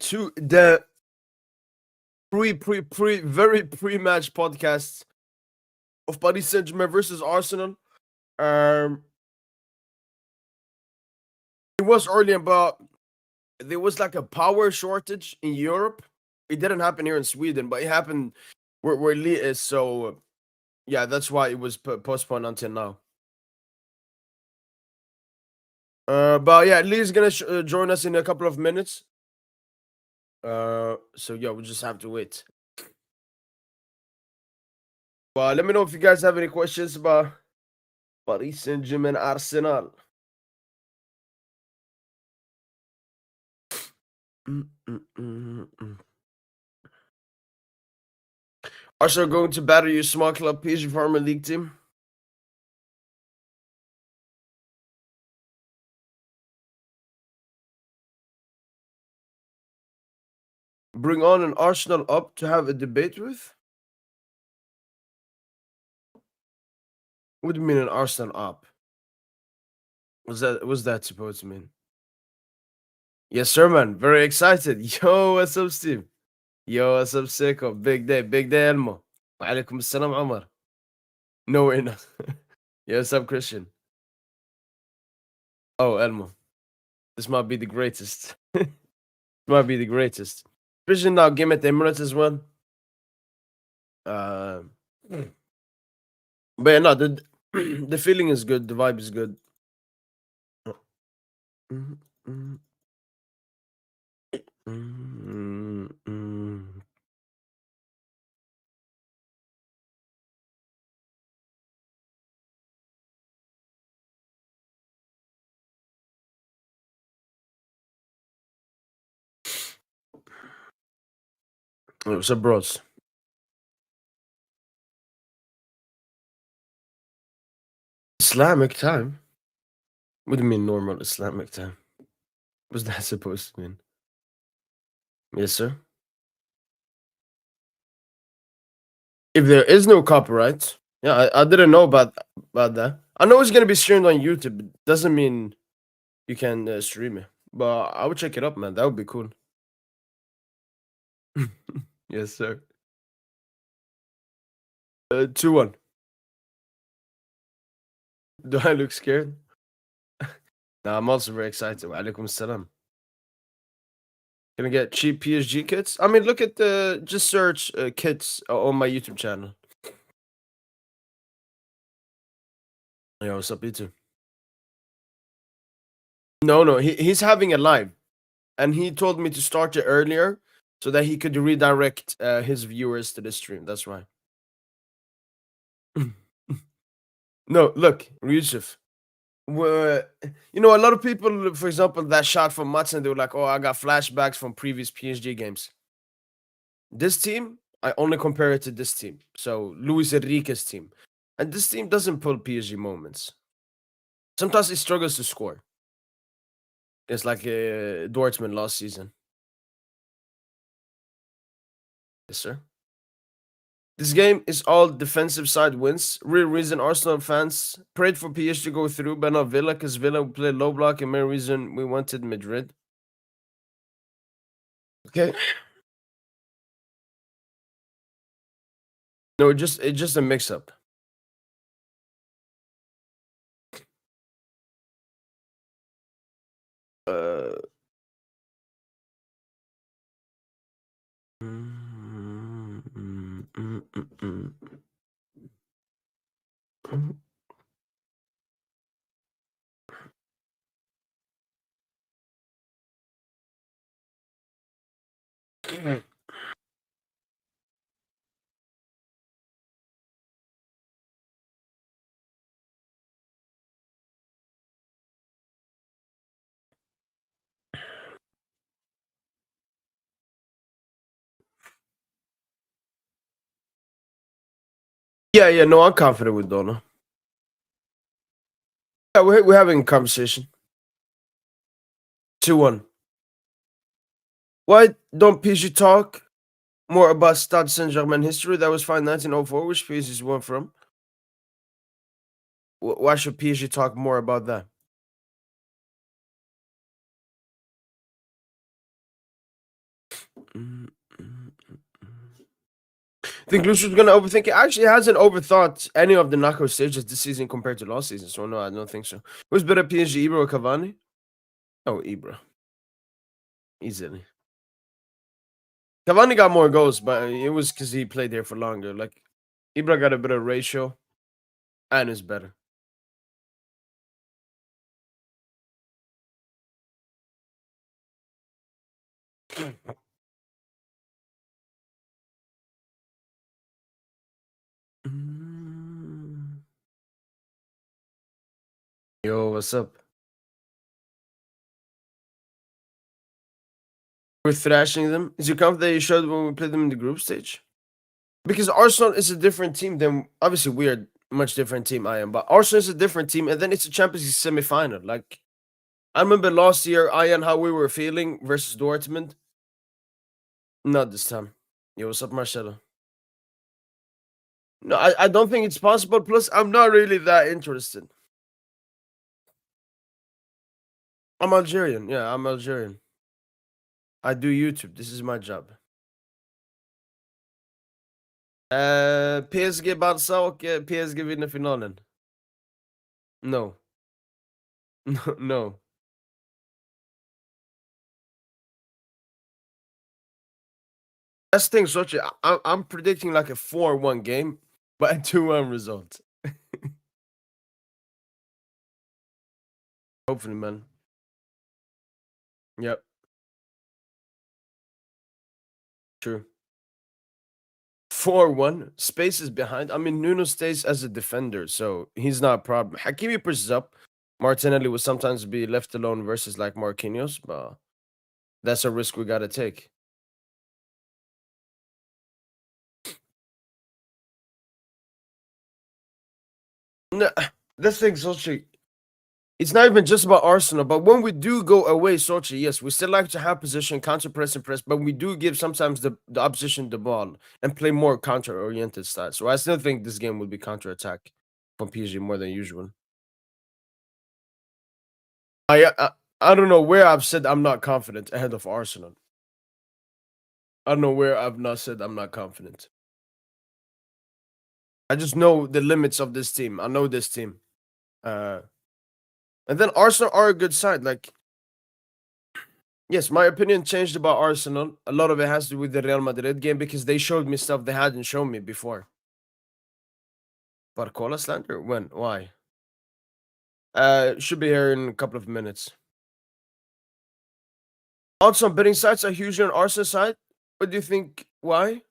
to the very pre-match podcast of Paris Saint Germain versus Arsenal. Um, it was early, but there was like a power shortage in Europe. It didn't happen here in Sweden, but it happened where Lee is. So yeah, that's why it was postponed until now. But yeah, Lee's gonna join us in a couple of minutes. So yeah, we'll just have to wait. But let me know if you guys have any questions about Paris Saint Germain Arsenal. Arsenal going to batter your small club PSG Farmer League team. Bring on an Arsenal up to have a debate with? What do you mean an Arsenal up? What's that supposed to mean? Yes, sir, man. Very excited. Yo, what's up, Steve? Yo, what's up, Seiko? Big day, Elmo. Wa alaikum assalam, Omar. No, we're not. Yo, what's up, Christian? Oh, Elmo. This might be the greatest. Might be the greatest. Christian now game at the Emirates as well. But yeah, no, the feeling is good, the vibe is good. What's up, bros? Islamic time? What do you mean normal Islamic time? What's that supposed to mean? Yes, sir. If there is no copyright, yeah, I didn't know about that. I know it's gonna be streamed on YouTube. It doesn't mean you can stream it, but I would check it up, man. That would be cool. Yes, sir. 2-1. Do I look scared? Nah, I'm also very excited. Wa alaikum salam. Gonna get cheap PSG kits. I mean, look at the just search kits on my YouTube channel. Yeah, what's up, YouTube? No, he's having a live, and he told me to start it earlier so that he could redirect his viewers to the stream. That's right. No, look, Yusuf. You know, a lot of people, for example, that shot from Matson, they were like, "Oh, I got flashbacks from previous PSG games." This team, I only compare it to this team. So Luis Enrique's team, and this team doesn't pull PSG moments. Sometimes it struggles to score. It's like Dortmund last season. Yes, sir. This game is all defensive side wins. Real reason Arsenal fans prayed for PSG to go through, but not Villa, because Villa will play low block, and main reason we wanted Madrid. Okay. No, it's just a mix up. Uh, yeah, no, I'm confident with Donna. Yeah, we're having a conversation. 2-1. Why don't PSG talk more about Stade Saint Germain history? That was fine 1904, which PSG is one from. Why should PSG talk more about that? mm, mm, mm. Think Lucian's gonna overthink it? Actually, hasn't overthought any of the knockout stages this season compared to last season. So no, I don't think so. Who's better, PSG, Ibra or Cavani? Oh, Ibra, easily. Cavani got more goals, but it was because he played there for longer. Like Ibra got a better ratio and is better. Mm. Yo, what's up? We're thrashing them. Is you confident that you showed when we played them in the group stage? Because Arsenal is a different team than obviously we are a much different team I am, but Arsenal is a different team, and then it's a Champions League semi-final. Like I remember last year, Ian, how we were feeling versus Dortmund. Not this time. Yo, what's up, Marcelo? No, I don't think it's possible. Plus, I'm not really that interested. I'm Algerian. Yeah, I'm Algerian. I do YouTube. This is my job. PSG Barca och PSG vinner finalen. No. No, no. That's the thing, Sochi. I'm predicting like a 4-1 game, but a 2-1 result. Hopefully, man. Yep, true. 4-1. Space is behind. I mean, Nuno stays as a defender, so he's not a problem. Hakimi pushes up. Martinelli will sometimes be left alone versus like Marquinhos, but that's a risk we gotta take. No, this thing, Sochi. It's not even just about Arsenal, but when we do go away, Sochi, yes, we still like to have position, counter press and press, but we do give sometimes the opposition the ball and play more counter oriented style. So I still think this game will be counter attack from PSG more than usual. I don't know where I've said I'm not confident ahead of Arsenal. I don't know where I've not said I'm not confident. I just know the limits of this team. I know this team. Uh, and then Arsenal are a good side. Like, yes, my opinion changed about Arsenal. A lot of it has to do with the Real Madrid game because they showed me stuff they hadn't shown me before. Barcola slander? When? Why? Should be here in a couple of minutes. Odds on betting sites are hugely on Arsenal side. What do you think? Why?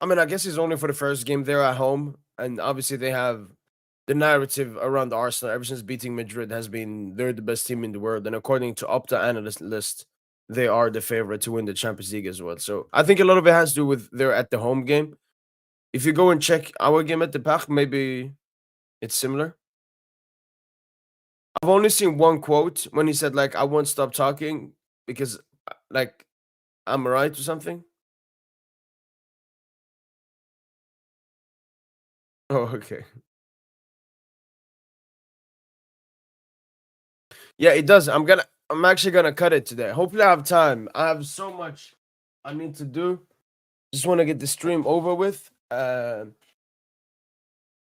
I mean, I guess it's only for the first game. They're at home, and obviously they have the narrative around Arsenal ever since beating Madrid has been they're the best team in the world, and according to Opta analyst list, they are the favorite to win the Champions League as well. So I think a lot of it has to do with they're at the home game. If you go and check our game at the Park, maybe it's similar. I've only seen one quote when he said like I won't stop talking because like I'm right or something. Oh, okay. Yeah, it does. I'm actually gonna cut it today. Hopefully I have time. I have so much I need to do. Just want to get the stream over with. So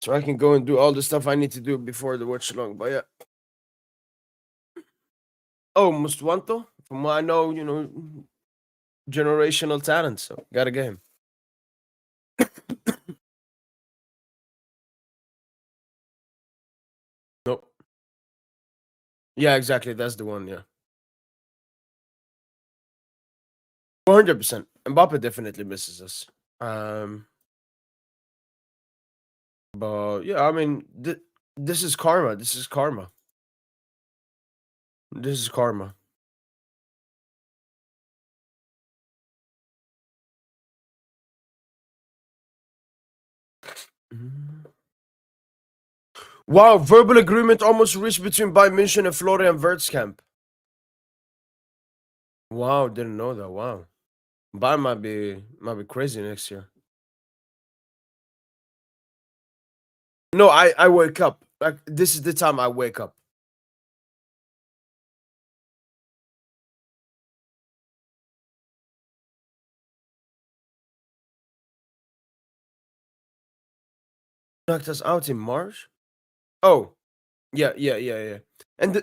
I can go and do all the stuff I need to do before the watch along. But yeah. Oh, Mustwanto. From what I know, generational talent. So got a game. Nope. Yeah, exactly. That's the one. Yeah. 400%. Mbappe definitely misses us. Um, but yeah, I mean, this is karma. This is karma. This is karma. Mm. Wow, verbal agreement almost reached between Bayern München and Florian Wirtz camp. Wow, didn't know that. Wow. Bayern might be crazy next year. No, I wake up. Like this is the time I wake up. Knocked us out in March? Oh, yeah, yeah, yeah, yeah. And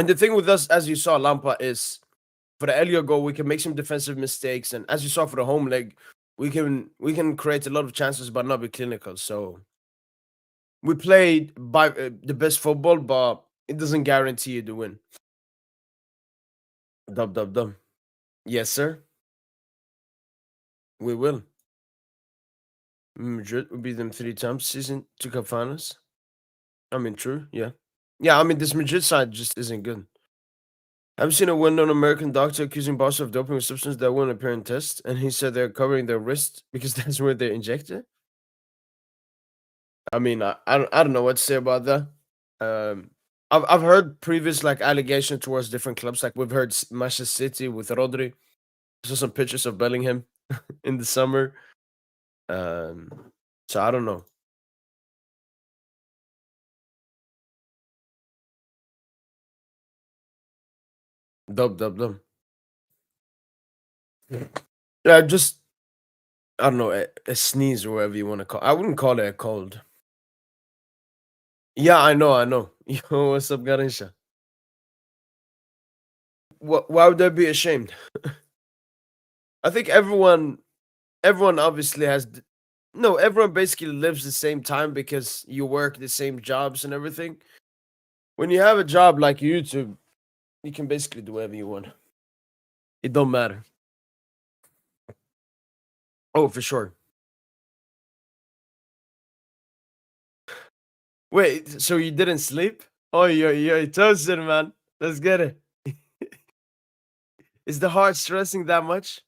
the thing with us, as you saw, Lampa, is for the Elliot goal, we can make some defensive mistakes, and as you saw for the home leg, we can create a lot of chances but not be clinical. So we played by the best football, but it doesn't guarantee you the win. Dub dub dub. Yes, sir. We will. Madrid will beat them 3 times season, 2 cup finals. I mean, true. Yeah. Yeah, I mean, this Madrid side just isn't good. I've seen a well-known American doctor accusing Barca of doping a substance that won't appear in tests, and he said they're covering their wrist because that's where they inject it. I mean, I don't know what to say about that. I've heard previous like allegations towards different clubs. Like we've heard Manchester City with Rodri. I saw some pictures of Bellingham in the summer. So I don't know. Dub dub dub. Yeah, just I don't know a sneeze or whatever you want to call. I wouldn't call it a cold. Yeah, I know, I know. Yo, what's up, Garisha? Why would they be ashamed? I think everyone obviously has no, everyone basically lives the same time because you work the same jobs and everything. When you have a job like YouTube, you can basically do whatever you want. It don't matter. Oh, for sure. Wait, so you didn't sleep? Oh, you're toasted, man. Let's get it. Is the heart stressing that much?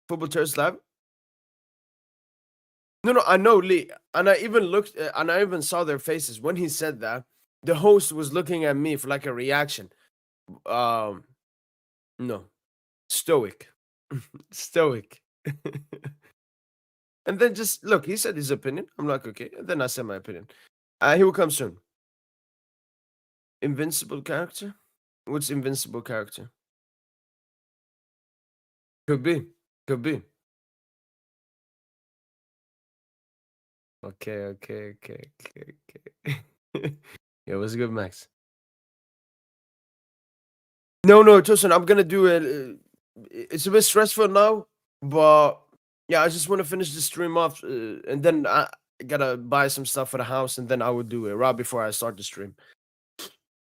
Football Toast Live? No, no, I know, Lee. And I even looked, and I even saw their faces when he said that. The host was looking at me for like a reaction. Um, no, stoic, stoic. And then just look, he said his opinion. I'm like, okay. And then I said my opinion. He will come soon. Invincible character? What's invincible character? Could be, could be. Okay, okay, okay, okay, okay. Yeah, it was good, Max. No, no, Tosin, I'm gonna do it. It's a bit stressful now, but yeah, I just want to finish the stream off, and then I gotta buy some stuff for the house, and then I will do it right before I start the stream.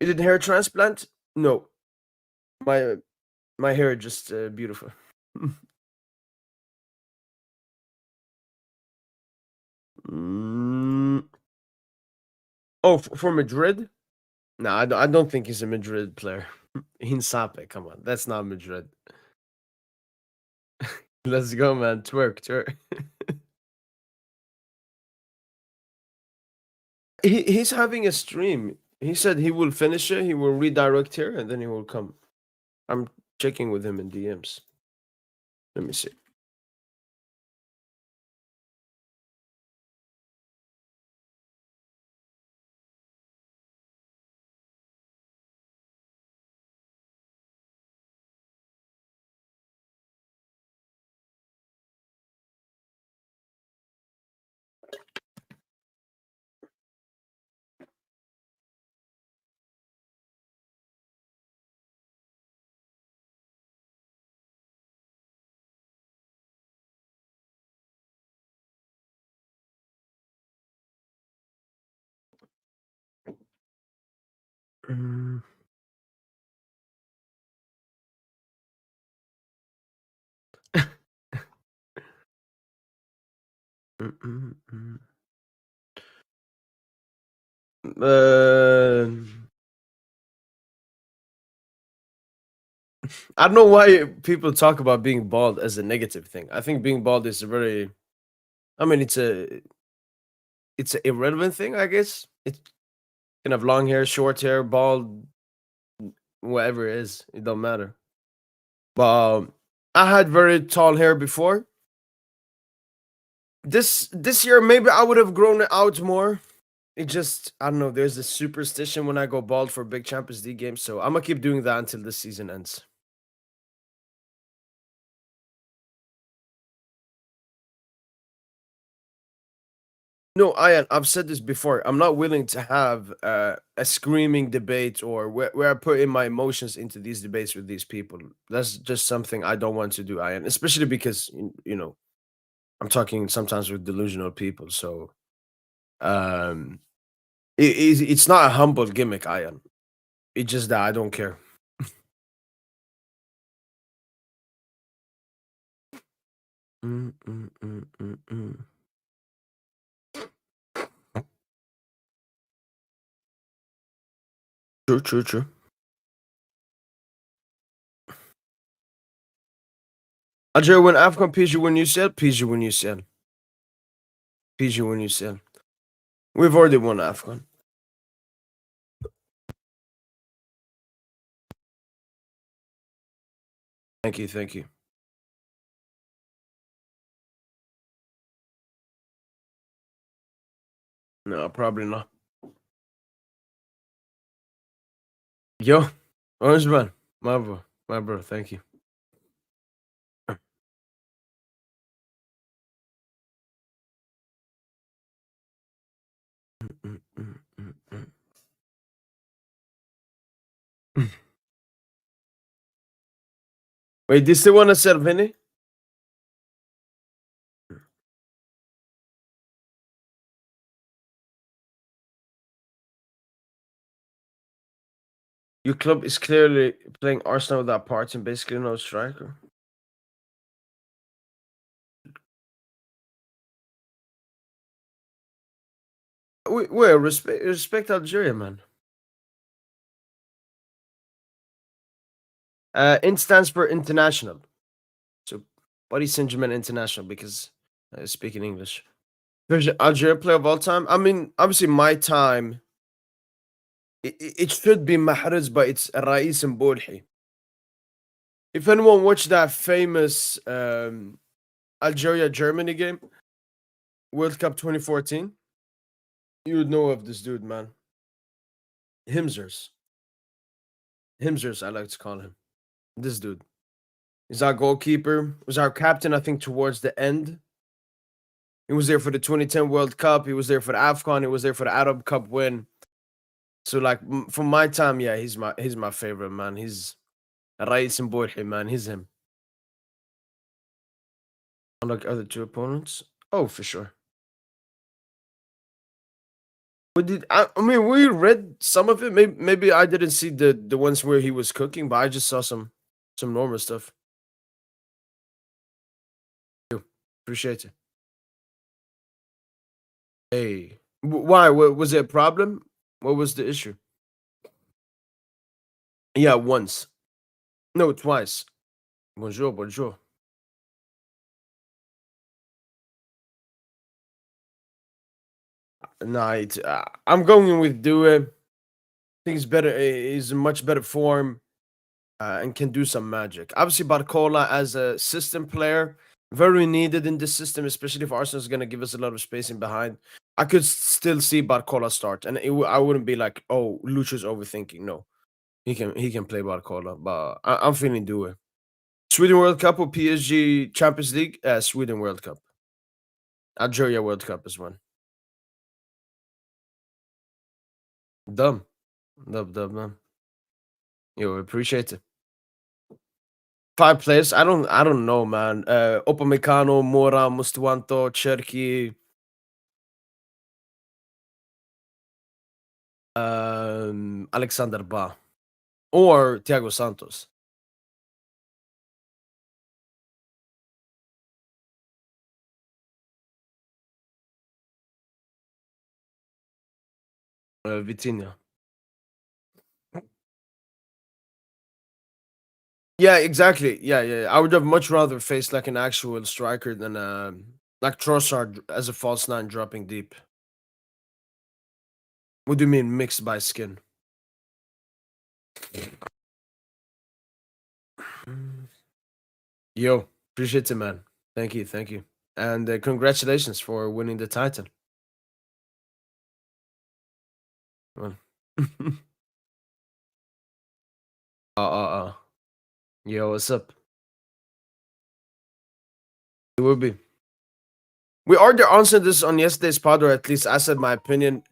You did hair transplant? No, my my hair just beautiful. Mm, oh, for Madrid? No, I don't think he's a Madrid player. Hinsape, come on, that's not Madrid. Let's go, man. Twerk, twerk. He's having a stream. He said he will finish it. He will redirect here, and then he will come. I'm checking with him in DMs. Let me see. Mm, mm, mm, mm. Uh, I don't know why people talk about being bald as a negative thing. I think being bald is a very, I mean, it's an irrelevant thing. I guess it can have long hair, short hair, bald, whatever it is. It don't matter. But I had very tall hair before. This year, maybe I would have grown it out more. It just I don't know. There's a superstition when I go bald for big Champions League games, so I'm gonna keep doing that until the season ends. No, I've said this before. I'm not willing to have a screaming debate or where I put in my emotions into these debates with these people. That's just something I don't want to do, Ian. Especially because I'm talking sometimes with delusional people. So um, it's not a humble gimmick, Ian. It's just that I don't care. Mm, mm, mm, mm, mm. True, true, true. Algeria win AFCON, PG win UCL, PG win UCL, PG win UCL. We've already won AFCON. Thank you, thank you. No, probably not. Yo, Orange man, my bro, thank you. Mm, mm, mm, mm, mm. Wait, do you still want to sell Vinny? Your club is clearly playing Arsenal without parts and basically no striker. Wait, respect Algeria, man. INT stands for international. So Paris Saint Germain international because I speak in English. Algeria player of all time. I mean, obviously my time. It should be Mahrez, but it's Rais and Borhi. If anyone watched that famous Algeria Germany game, World Cup 2014, you would know of this dude, man. Himzers. Himzers, I like to call him. This dude. He's our goalkeeper. Was our captain, I think, towards the end. He was there for the 2010 World Cup. He was there for the AFCON. He was there for the Arab Cup win. So, like, from my time, yeah, he's my favorite, man. He's Rais and Borhi, man. He's him. Unlike other two opponents. Oh, for sure. I mean, we read some of it. Maybe I didn't see the ones where he was cooking, but I just saw some normal stuff. Appreciate it. Hey, why? Was it a problem? What was the issue? Yeah, once. No, twice. Bonjour, bonjour. Nah, I'm going with Due. I think he's better. He's in much better form and can do some magic. Obviously, Barcola as a system player, very needed in this system, especially if Arsenal is going to give us a lot of spacing behind. I could still see Barcola start, and I wouldn't be like, "Oh, Lucho's overthinking." No, he can play Barcola, but I'm feeling Due. Sweden World Cup or PSG Champions League? Sweden World Cup. Algeria World Cup is one. Dumb. Dub, dub, man. Yo, appreciate it. 5 players? I don't know, man. Upamecano, Mora, Mustawanto, Cherki, Alexander Ba, or Thiago Santos. Vitinha. Yeah, exactly. Yeah. I would have much rather faced like an actual striker than like Trossard as a false nine dropping deep. What do you mean mixed by skin? Yo, appreciate it, man. Thank you. And congratulations for winning the title. Well, uh. Yo, what's up? It will be. We already answered this on yesterday's pod, or at least I said my opinion.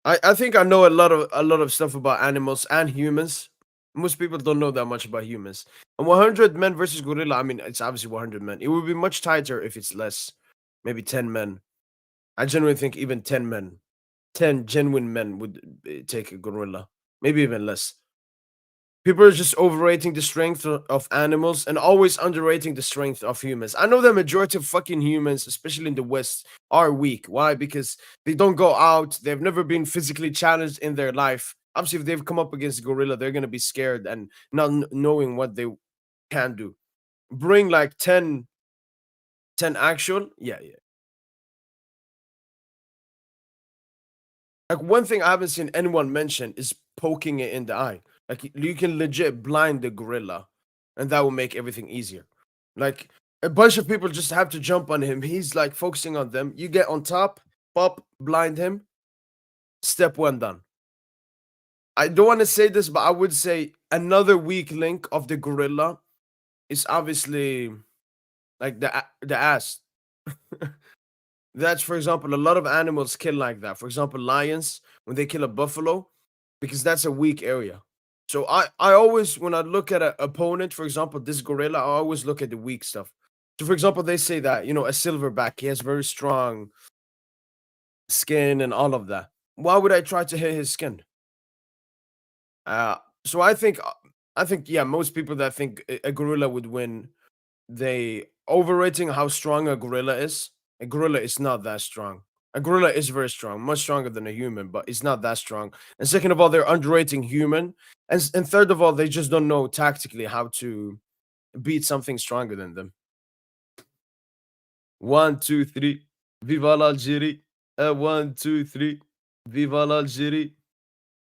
I think I know a lot of stuff about animals and humans. Most people don't know that much about humans. And 100 men versus gorilla, I mean, it's obviously 100 men. It would be much tighter if it's less, maybe 10 men. I genuinely think even 10 men, 10 genuine men would take a gorilla, maybe even less. People are just overrating the strength of animals and always underrating the strength of humans. I know the majority of fucking humans, especially in the West, are weak. Why? Because they don't go out. They've never been physically challenged in their life. Obviously, if they've come up against gorilla, they're gonna be scared and not knowing what they can do. Bring like 10 actual, yeah, yeah. Like one thing I haven't seen anyone mention is poking it in the eye. Like you can legit blind the gorilla, and that will make everything easier. Like a bunch of people just have to jump on him. He's like focusing on them. You get on top, pop, blind him. Step one done. I don't want to say this, but I would say another weak link of the gorilla is obviously like the ass. That's, for example, a lot of animals kill like that. For example, lions, when they kill a buffalo, because that's a weak area. So I always, when I look at an opponent, for example, this gorilla, I always look at the weak stuff. So, for example, they say that, a silverback, he has very strong skin and all of that. Why would I try to hit his skin? So I think, yeah, most people that think a gorilla would win, they overrating how strong a gorilla is. A gorilla is not that strong. A gorilla is very strong, much stronger than a human, but it's not that strong. And second of all, they're underrating human. And third of all, they just don't know tactically how to beat something stronger than them. One, two, three. Viva l'Algérie. One, two, three. Viva l'Algérie.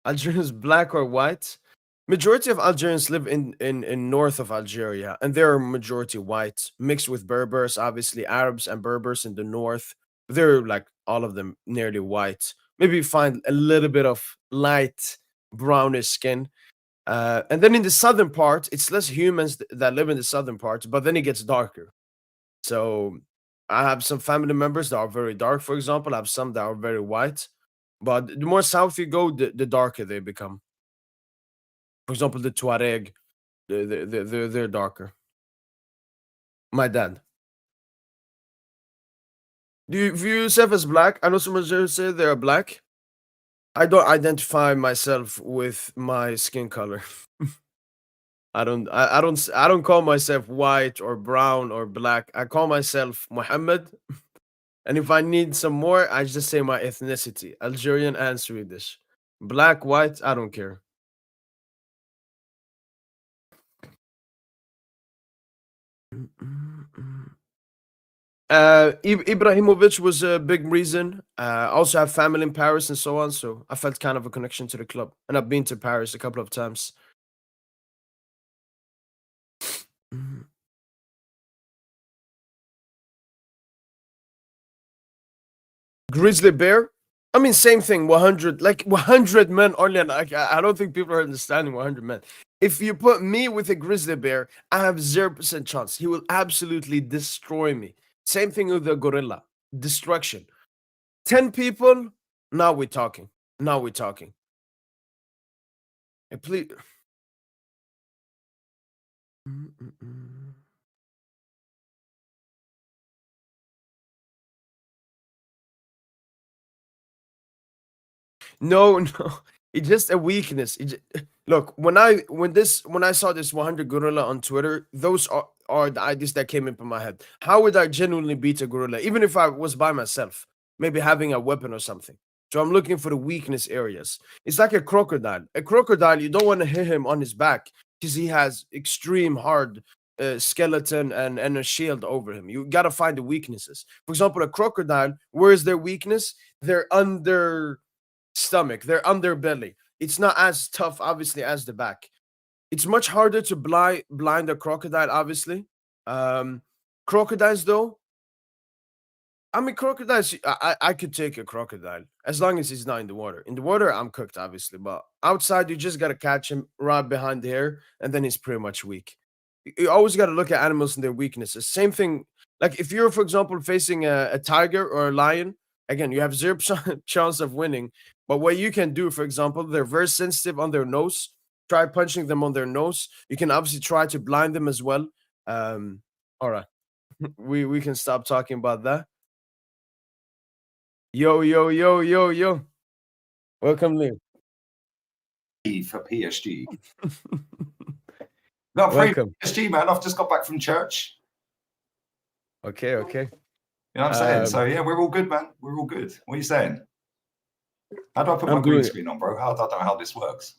Algerians black or white? Majority of Algerians live in north of Algeria, and they're majority white, mixed with Berbers, obviously Arabs and Berbers in the north. They're like all of them nearly white. Maybe you find a little bit of light brownish skin. And then in the southern part, it's less humans that live in the southern part, but then it gets darker. So I have some family members that are very dark, for example. I have some that are very white. But the more south you go, the darker they become. For example, the Tuareg, they're darker. My dad. Do you view yourself as black? I know some Algerians say they're black. I don't identify myself with my skin color. I don't call myself white or brown or black. I call myself Muhammad. And if I need some more, I just say my ethnicity, Algerian and Swedish. Black, white, I don't care. Ibrahimovic was a big reason. I also have family in Paris and so on, so I felt kind of a connection to the club. And I've been to Paris a couple of times. Mhm. Grizzly bear? I mean, same thing, 100, like 100 men only. And I don't think people are understanding 100 men. If you put me with a grizzly bear, I have 0% chance. He will absolutely destroy me. Same thing with the gorilla. Destruction. 10 people, now we're talking. Now we're talking. Please. Mm, mm, mm. No, no. It's just a weakness. Look, when I saw this 100 gorilla on Twitter, those are the ideas that came into my head. How would I genuinely beat a gorilla, even if I was by myself? Maybe having a weapon or something. So I'm looking for the weakness areas. It's like a crocodile. A crocodile, you don't want to hit him on his back because he has extreme hard skeleton and a shield over him. You gotta find the weaknesses. For example, a crocodile, where is their weakness? They're under stomach, their underbelly. It's not as tough, obviously, as the back. It's much harder to blind a crocodile, obviously. Um, Crocodiles, though, I mean, crocodiles. I could take a crocodile as long as he's not in the water. In the water, I'm cooked, obviously, but outside, you just gotta catch him right behind the hair, and then he's pretty much weak. you always got to look at animals and their weaknesses. Same thing. Like if you're, for example, facing a tiger or a lion, again, you have zero chance of winning. But what you can do, for example, they're very sensitive on their nose. Try punching them on their nose. You can obviously try to blind them as well. All right, we can stop talking about that. Yo, yo, yo, yo, yo. Welcome, Lee. For PSG. Got free PSG, man. I've just got back from church. Okay. You know what I'm saying? So yeah, we're all good, man. We're all good. What are you saying? How do I put my green screen on, bro? I don't know how this works.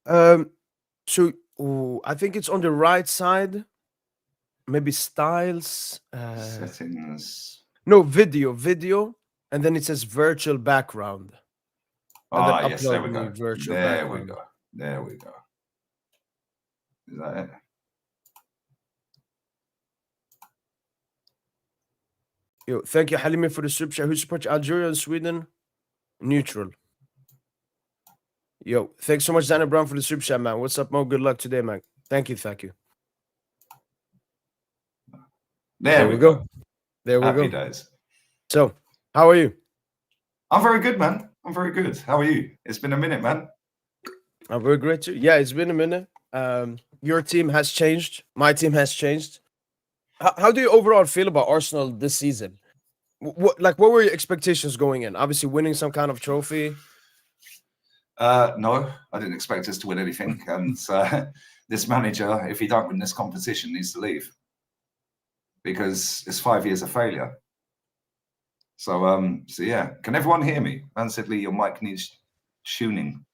So I think it's on the right side. Maybe styles. Settings. No, video, and then it says virtual background. Yes, there we go. There we go. Is that it? Yo, thank you, Halimi, for the super chat. Who supports Algeria and Sweden? Neutral. Yo, thanks so much, Danny Brown, for the super chat, man. What's up, Mo? Good luck today, man. Thank you. There we go. There we go. Happy days. So, how are you? I'm very good, man. I'm very good. How are you? It's been a minute, man. I'm very great too. Yeah, it's been a minute. Your team has changed. My team has changed. How do you overall feel about Arsenal this season? What were your expectations going in? Obviously, winning some kind of trophy. No, I didn't expect us to win anything. And this manager, if he don't win this competition, needs to leave because it's 5 years of failure. So yeah, can everyone hear me? Man said, Lee, your mic needs tuning.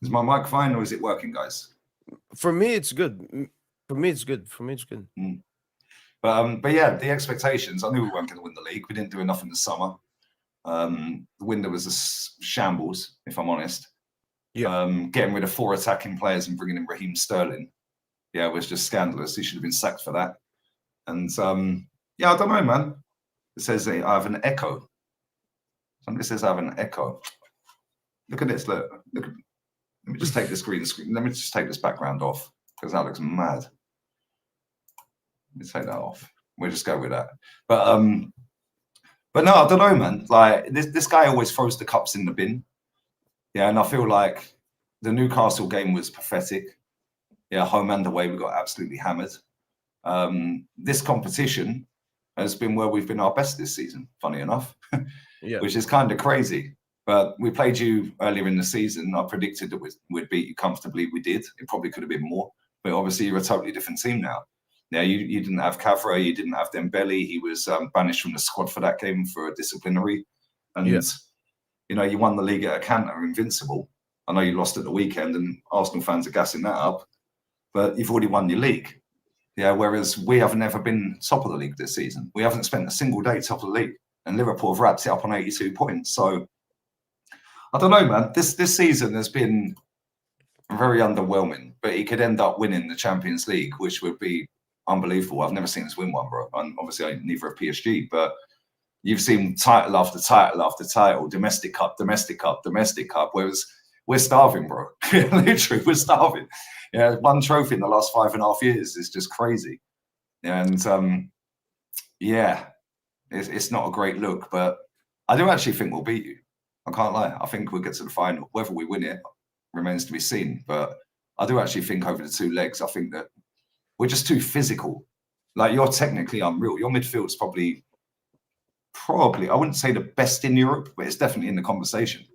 Is my mic fine or is it working, guys? For me, it's good. But yeah, the expectations, I knew we weren't going to win the league. We didn't do enough in the summer. The window was a shambles, if I'm honest. Yeah. Getting rid of 4 attacking players and bringing in Raheem Sterling, yeah, it was just scandalous. He should have been sacked for that. And yeah, I don't know, man. It says I have an echo. Somebody says I have an echo. Look at this. Look. Let me just take this green screen. Let me just take this background off because that looks mad. Let me take that off. We'll just go with that. But no, I don't know, man. Like this guy always throws the cups in the bin. Yeah, and I feel like the Newcastle game was pathetic. Yeah, home and away, we got absolutely hammered. This competition has been where we've been our best this season, funny enough, yeah. Which is kind of crazy. But we played you earlier in the season. I predicted that we'd beat you comfortably. We did. It probably could have been more. But obviously, you're a totally different team now. Yeah, you didn't have Cavra, you didn't have Dembele. He was banished from the squad for that game for a disciplinary. And, you know, you won the league at a canter, invincible. I know you lost at the weekend and Arsenal fans are gassing that up. But you've already won your league. Yeah, whereas we have never been top of the league this season. We haven't spent a single day top of the league. And Liverpool have wrapped it up on 82 points. So, I don't know, man. This season has been very underwhelming. But he could end up winning the Champions League, which would be unbelievable. I've never seen us win one, bro. And obviously, neither of PSG. But you've seen title after title after title, domestic cup, whereas we're starving, bro. Literally, we're starving. Yeah, one trophy in the last 5.5 years is just crazy. And yeah, it's not a great look, but I do actually think we'll beat you. I can't lie. I think we'll get to the final. Whether we win it remains to be seen. But I do actually think over the 2 legs, I think that we're just too physical. Like, you're technically unreal. Your midfield's probably, I wouldn't say the best in Europe, but it's definitely in the conversation.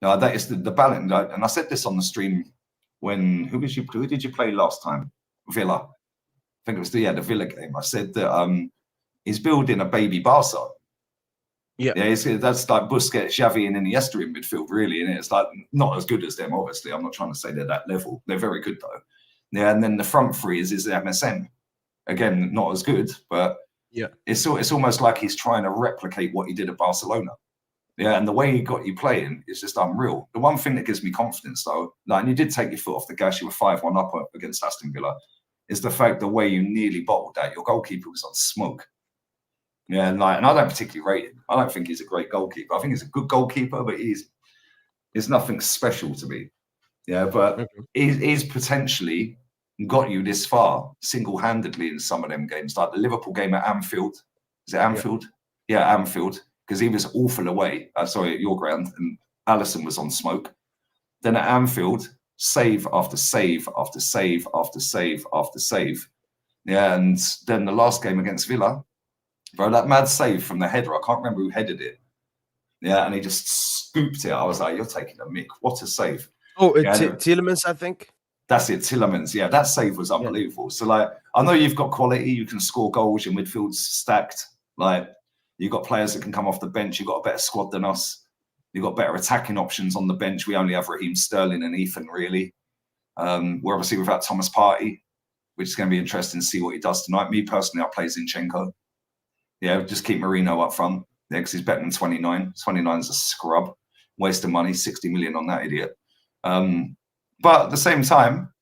No, that is the balance. And I said this on the stream when, who did you play last time? Villa. I think it was the Villa game. I said that he's building a baby Barca. Yeah, that's like Busquets, Xavi, and Iniesta in midfield, really. And it's like not as good as them, obviously. I'm not trying to say they're that level. They're very good, though. Yeah, and then the front 3 is MSN. Again, not as good, but yeah, it's almost like he's trying to replicate what he did at Barcelona. Yeah, and the way he got you playing is just unreal. The one thing that gives me confidence, though, like, and you did take your foot off the gas, you were 5-1 up against Aston Villa, is the fact the way you nearly bottled that. Your goalkeeper was on smoke. Yeah, and I don't particularly rate him. I don't think he's a great goalkeeper. I think he's a good goalkeeper, but he's nothing special to me. Yeah, but he's potentially got you this far single-handedly in some of them games, like the Liverpool game at Anfield. Is it Anfield? Yeah, Anfield, because he was awful away. Sorry, at your ground, and Alisson was on smoke. Then at Anfield, save after save after save after save after save. Yeah, and then the last game against Villa, bro, that mad save from the header. I can't remember who headed it. Yeah, and he just scooped it. I was like, you're taking a mick. What a save. Oh, Tielemans, I think. That's it, Tielemans. Yeah, that save was unbelievable. So, like, I know you've got quality. You can score goals. Your midfield's stacked. Like, you've got players that can come off the bench. You've got a better squad than us. You've got better attacking options on the bench. We only have Raheem Sterling and Ethan, really. We're obviously without Thomas Partey, which is going to be interesting to see what he does tonight. Me, personally, I play Zinchenko. Yeah, just keep Marino up front. Yeah, because he's better than 29. 29's a scrub. Waste of money, 60 million on that idiot. But at the same time,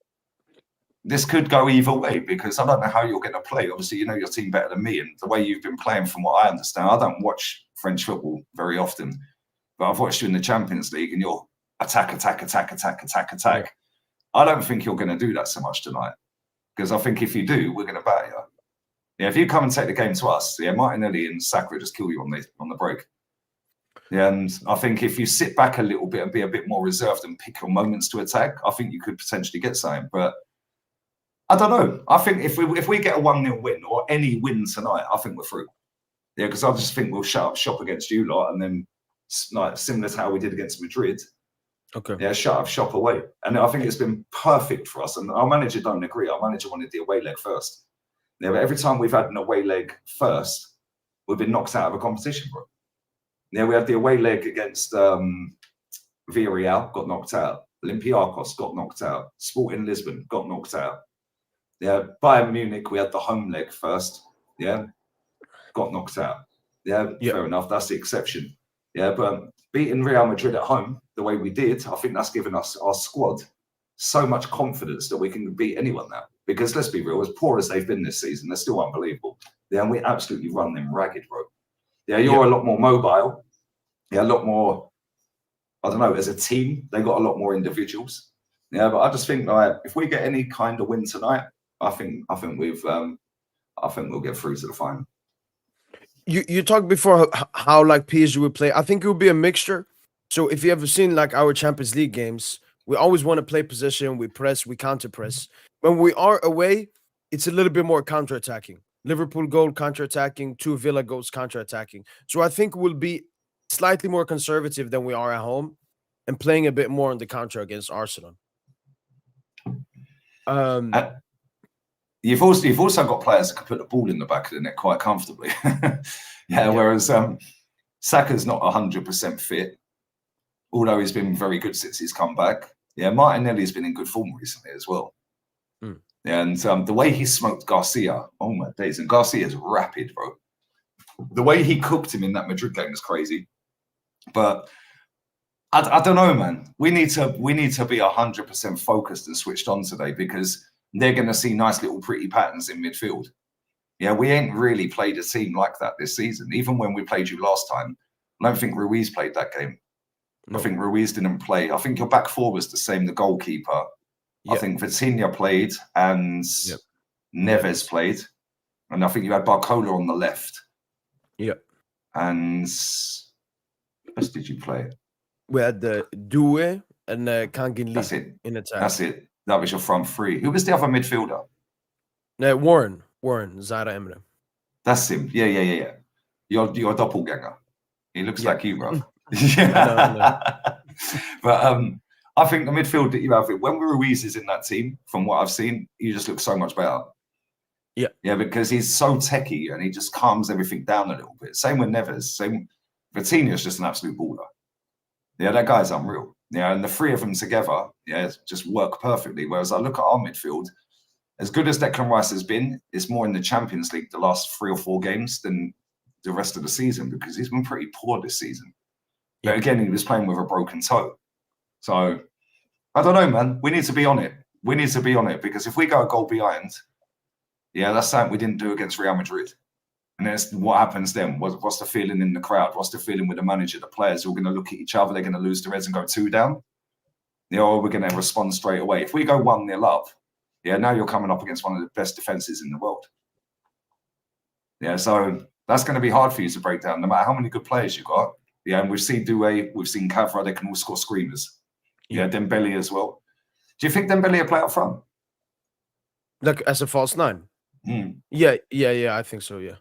this could go either way because I don't know how you're going to play. Obviously, you know your team better than me. And the way you've been playing, from what I understand, I don't watch French football very often, but I've watched you in the Champions League and you're attack. Yeah. I don't think you're going to do that so much tonight because I think if you do, we're going to batter you. Yeah, if you come and take the game to us, yeah, Martinelli and Saka just kill you on the break. Yeah, and I think if you sit back a little bit and be a bit more reserved and pick your moments to attack, I think you could potentially get something. But I don't know. I think if we get a 1-0 win or any win tonight, I think we're through. Yeah, because I just think we'll shut up shop against you lot, and then like similar to how we did against Madrid. Okay. Yeah, shut up shop away, and I think it's been perfect for us. And our manager don't agree. Our manager wanted the away leg first. Yeah, but every time we've had an away leg first, we've been knocked out of a competition, bro. Yeah, we had the away leg against Villarreal, got knocked out. Olympiacos got knocked out. Sporting Lisbon got knocked out. Yeah, Bayern Munich, we had the home leg first. Yeah, got knocked out. Yeah, fair enough. That's the exception. Yeah, but beating Real Madrid at home the way we did, I think that's given us, our squad, so much confidence that we can beat anyone now. Because let's be real, as poor as they've been this season, they're still unbelievable. Yeah, and we absolutely run them ragged, bro. Yeah, you're a lot more mobile. Yeah, a lot more, I don't know, as a team, they got a lot more individuals. Yeah, but I just think like if we get any kind of win tonight, I think we'll get through to the final. You talked before how like PSG would play. I think it would be a mixture. So if you ever seen like our Champions League games, we always want to play possession, we press, we counter press. When we are away, it's a little bit more counter-attacking. Liverpool goal counter-attacking, 2 Villa goals counter-attacking. So I think we'll be slightly more conservative than we are at home and playing a bit more on the counter against Arsenal. You've also got players that can put the ball in the back of the net quite comfortably. Whereas Saka's not 100% fit, although he's been very good since he's come back. Yeah, Martinelli's been in good form recently as well. Yeah, and the way he smoked Garcia, oh my days, and Garcia's rapid, bro. The way he cooked him in that Madrid game was crazy. But I don't know, man. We need to be 100% focused and switched on today because they're going to see nice little pretty patterns in midfield. Yeah, we ain't really played a team like that this season. Even when we played you last time, I don't think Ruiz played that game. No. I think Ruiz didn't play. I think your back four was the same, the goalkeeper. Yep. I think Vitinha played and Neves played. And I think you had Barcola on the left. Yeah. And what else did you play? We had the Due and Kangin Lee. That's it. In attack. That's it. That was your front three. Who was the other midfielder? Warren, Zara Emre. That's him. Yeah. You're a doppelganger. He looks like you, bro. I know. But I think the midfield that you have, when Ruiz is in that team, from what I've seen, he just looks so much better. Yeah. Yeah, because he's so techie and he just calms everything down a little bit. Same with Neves. Vitinha's just an absolute baller. Yeah, that guy's unreal. Yeah, and the three of them together, just work perfectly. Whereas I look at our midfield, as good as Declan Rice has been, it's more in the Champions League the last 3 or 4 games than the rest of the season because he's been pretty poor this season. But again, he was playing with a broken toe. So, I don't know, man. We need to be on it. We need to be on it because if we go a goal behind, that's something we didn't do against Real Madrid. And that's what happens then. What's the feeling in the crowd? What's the feeling with the manager, the players who are going to look at each other? They're going to lose their heads and go 2 down. Or we're going to respond straight away. If we go 1-0 up, Yeah, now you're coming up against one of the best defenses in the world. Yeah, so that's going to be hard for you to break down, no matter how many good players you got. Yeah, and we've seen Doué, we've seen Cavra, they can all score screamers. Yeah, Dembele as well. Do you think Dembele will play up front? Like as a false nine? Mm. Yeah, I think so, yeah.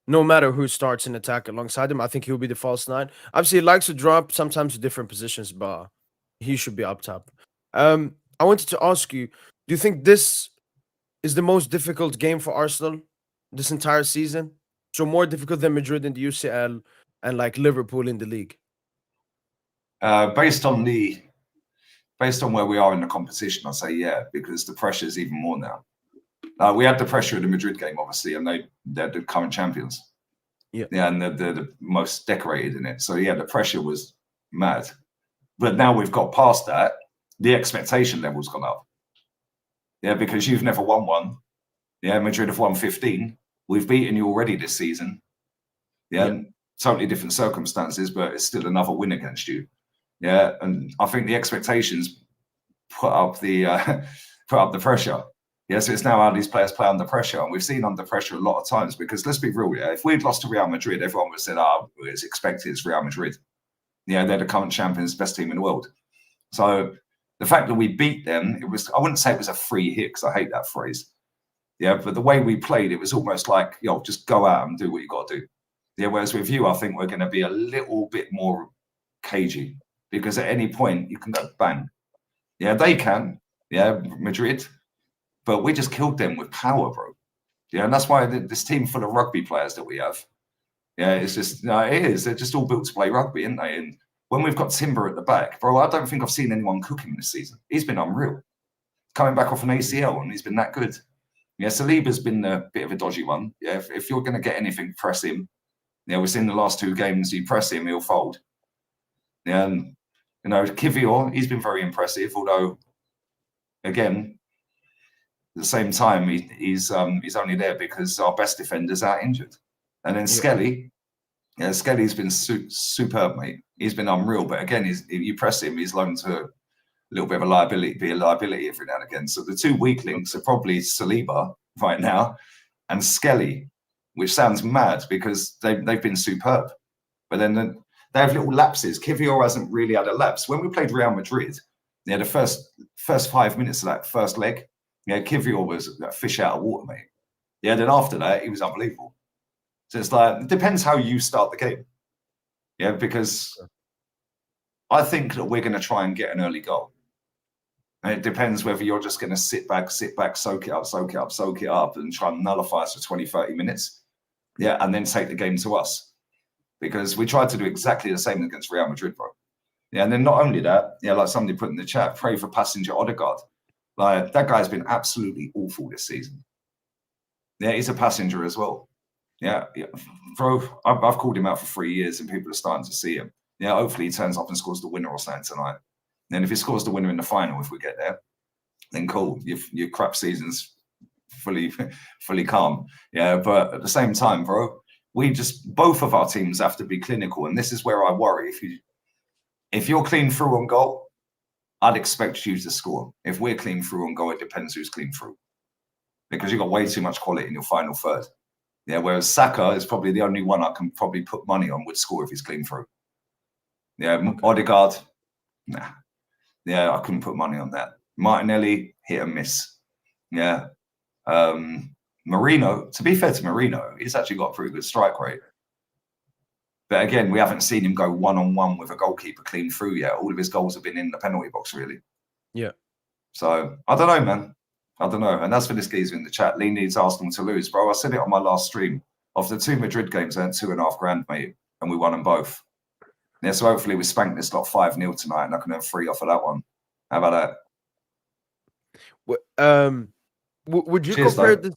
No matter who starts in attack alongside him, I think he'll be the false nine. Obviously, he likes to drop sometimes to different positions, but he should be up top. I wanted to ask you, do you think this is the most difficult game for Arsenal this entire season? So more difficult than Madrid in the UCL and like Liverpool in the league? Based on where we are in the competition, I'd say yeah, because the pressure is even more now. We had the pressure of the Madrid game, obviously, and they're the current champions. Yeah, and they're the most decorated in it. So yeah, the pressure was mad. But now we've got past that, the expectation level's gone up. Yeah, because you've never won one. Yeah, Madrid have won 15. We've beaten you already this season. Yeah, totally different circumstances, but it's still another win against you. Yeah, and I think the expectations put up the pressure. Yeah, so it's now how these players play under pressure, and we've seen under pressure a lot of times. Because let's be real, yeah, if we'd lost to Real Madrid, everyone would have said, "Oh, it's expected, it's Real Madrid." Yeah, they're the current champions, best team in the world. So the fact that we beat them, I wouldn't say it was a free hit, because I hate that phrase. Yeah, but the way we played, it was almost like, just go out and do what you got to do. Yeah, whereas with you, I think we're going to be a little bit more cagey, because at any point you can go bang. Yeah, they can. Yeah, Madrid. But we just killed them with power, bro. Yeah, and that's why this team full of rugby players that we have, yeah, it's just, it is. They're just all built to play rugby, aren't they? And when we've got Timber at the back, bro, I don't think I've seen anyone cook him this season. He's been unreal. Coming back off an ACL, and he's been that good. Yeah, Saliba's been a bit of a dodgy one. Yeah, if you're going to get anything, press him. Yeah, we've seen the last 2 games, you press him, he'll fold. Yeah, and, Kivior, he's been very impressive, although, again, at the same time, he's only there because our best defender's out injured. And then Skelly, Skelly's been superb, mate. He's been unreal. But again, if you press him, he's known to a little bit of a liability every now and again. So the 2 weak links are probably Saliba right now and Skelly, which sounds mad because they've been superb. But then they have little lapses. Kivior hasn't really had a lapse. When we played Real Madrid, the first 5 minutes of that first leg, Kivior was a fish out of water, mate. Yeah, then after that, he was unbelievable. So it's like, it depends how you start the game. Yeah, because I think that we're going to try and get an early goal. And it depends whether you're just going to sit back, soak it up, and try and nullify us for 20, 30 minutes. Yeah, and then take the game to us. Because we tried to do exactly the same against Real Madrid, bro. Yeah, and then not only that, like somebody put in the chat, pray for passenger Odegaard. Like, that guy's been absolutely awful this season. Yeah, he's a passenger as well. Yeah. Bro, I've called him out for 3 years and people are starting to see him. Yeah, hopefully he turns up and scores the winner or something tonight. And if he scores the winner in the final, if we get there, then cool. Your crap season's fully calm. Yeah, but at the same time, bro, both of our teams have to be clinical. And this is where I worry. If you're clean through on goal, I'd expect you to score. If we're clean through on goal, it depends who's clean through. Because you've got way too much quality in your final third. Yeah, whereas Saka is probably the only one I can probably put money on would score if he's clean through. Yeah, Odegaard, nah. Yeah, I couldn't put money on that. Martinelli, hit and miss. Yeah. Marino, to be fair to Marino, he's actually got a pretty good strike rate. But again, we haven't seen him go one-on-one with a goalkeeper clean through yet. All of his goals have been in the penalty box, really. Yeah. So, I don't know, man. I don't know. And that's for this geezer in the chat. Lee needs Arsenal to lose. Bro, I said it on my last stream. After 2 Madrid games, I earned $2.5 grand, mate. And we won them both. Yeah, so hopefully we spank this lot 5-0 tonight and I can earn 3 off of that one. How about that? Would you Cheers, compare though. this?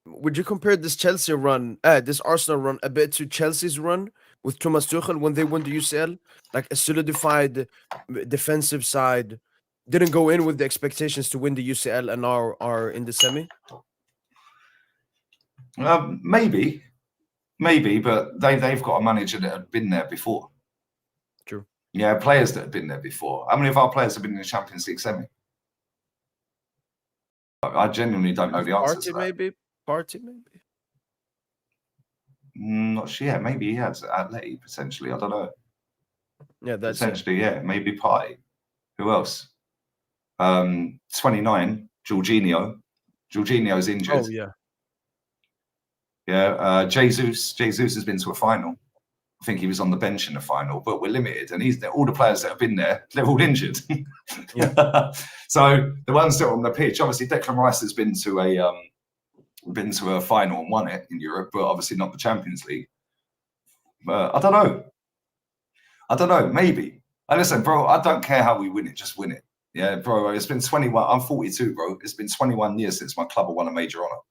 Would you compare this Chelsea run, this Arsenal run, a bit to Chelsea's run with Thomas Tuchel when they won the UCL? Like a solidified defensive side, didn't go in with the expectations to win the UCL and are in the semi? Maybe, but they've got a manager that had been there before. True. Yeah, players that have been there before. How many of our players have been in the Champions League semi? I genuinely don't know the answer to that. Party, maybe. Not sure. Yeah, maybe he has Atleti potentially. I don't know. Yeah, that's potentially. Yeah, maybe Party. Who else? 29, Jorginho. Jorginho's injured. Oh yeah. Yeah, Jesus has been to a final. I think he was on the bench in the final, but we're limited, and all the players that have been there, they're all injured. Yeah. So the ones that are on the pitch, obviously Declan Rice has been to a final and won it in Europe, but obviously not the Champions League. I don't know. Maybe. Listen, bro, I don't care how we win it, just win it. Yeah, bro, it's been 21. I'm 42, bro. It's been 21 years since my club have won a major honour.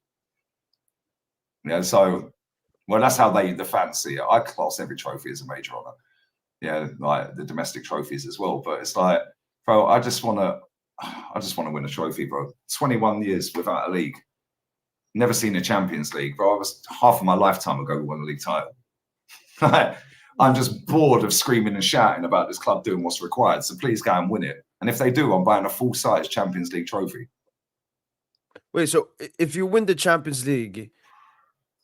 Yeah, so, well, that's how the fans see it. I class every trophy as a major honour. Yeah, like the domestic trophies as well. But it's like, bro, I just want to win a trophy, bro. 21 years without a league. Never seen a Champions League, bro. I was half of my lifetime ago we won a league title. I'm just bored of screaming and shouting about this club doing what's required. So please go and win it. And if they do, I'm buying a full-size Champions League trophy. Wait, so if you win the Champions League,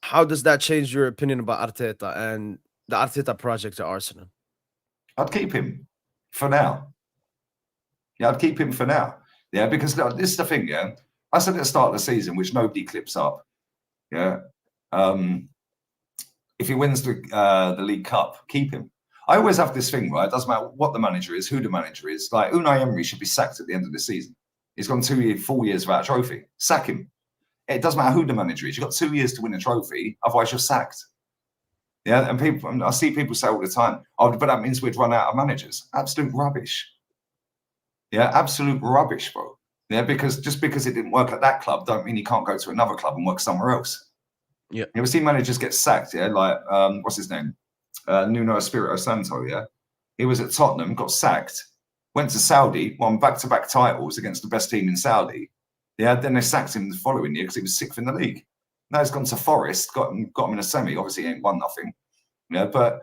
how does that change your opinion about Arteta and the Arteta project at Arsenal? I'd keep him for now. Yeah, I'd keep him for now. Yeah, because this is the thing, yeah. I said at the start of the season, which nobody clips up. Yeah. If he wins the League Cup, keep him. I always have this thing, right? It doesn't matter what the manager is, who the manager is. Like Unai Emery should be sacked at the end of the season. He's gone 4 years without a trophy. Sack him. It doesn't matter who the manager is. You've got 2 years to win a trophy, otherwise you're sacked. Yeah, and I see people say all the time, "Oh, but that means we'd run out of managers." Absolute rubbish. Yeah, absolute rubbish, bro. Yeah, because just because it didn't work at that club, don't mean you can't go to another club and work somewhere else. Yeah, you ever seen managers get sacked? Yeah, like what's his name, Nuno Espirito Santo. Yeah, he was at Tottenham, got sacked, went to Saudi, won back-to-back titles against the best team in Saudi. Yeah, then they sacked him the following year because he was sixth in the league. Now he's gone to Forest, got him in a semi. Obviously, he ain't won nothing. Yeah, but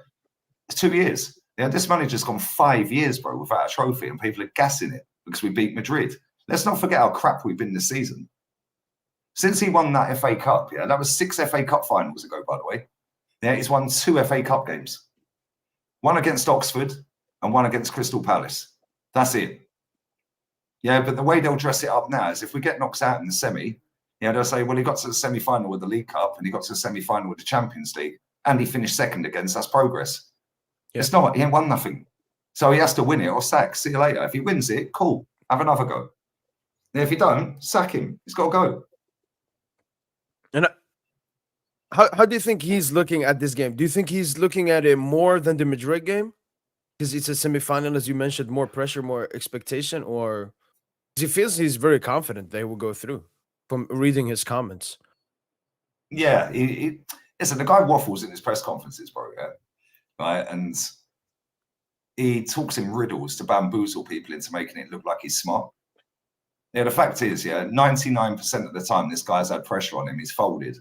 it's 2 years. Yeah, this manager's gone 5 years, bro, without a trophy, and people are gassing it because we beat Madrid. Let's not forget how crap we've been this season. Since he won that FA Cup, yeah, that was 6 FA Cup finals ago, by the way. Yeah, he's won 2 FA Cup games. One against Oxford and one against Crystal Palace. That's it. Yeah, but the way they'll dress it up now is if we get knocked out in the semi, yeah, they'll say, well, he got to the semi-final with the League Cup and he got to the semi-final with the Champions League and he finished second against us. Progress. Yeah. It's not. He ain't won nothing. So he has to win it or sack. See you later. If he wins it, cool. Have another go. And if you don't, sack him. He's got to go. And how do you think he's looking at this game? Do you think he's looking at it more than the Madrid game? Because it's a semi-final, as you mentioned, more pressure, more expectation, or he feels he's very confident they will go through from reading his comments? Yeah, listen, the guy waffles in his press conferences, bro. Yeah, right, and he talks in riddles to bamboozle people into making it look like he's smart. Yeah, the fact is, yeah, 99% of the time this guy's had pressure on him. He's folded.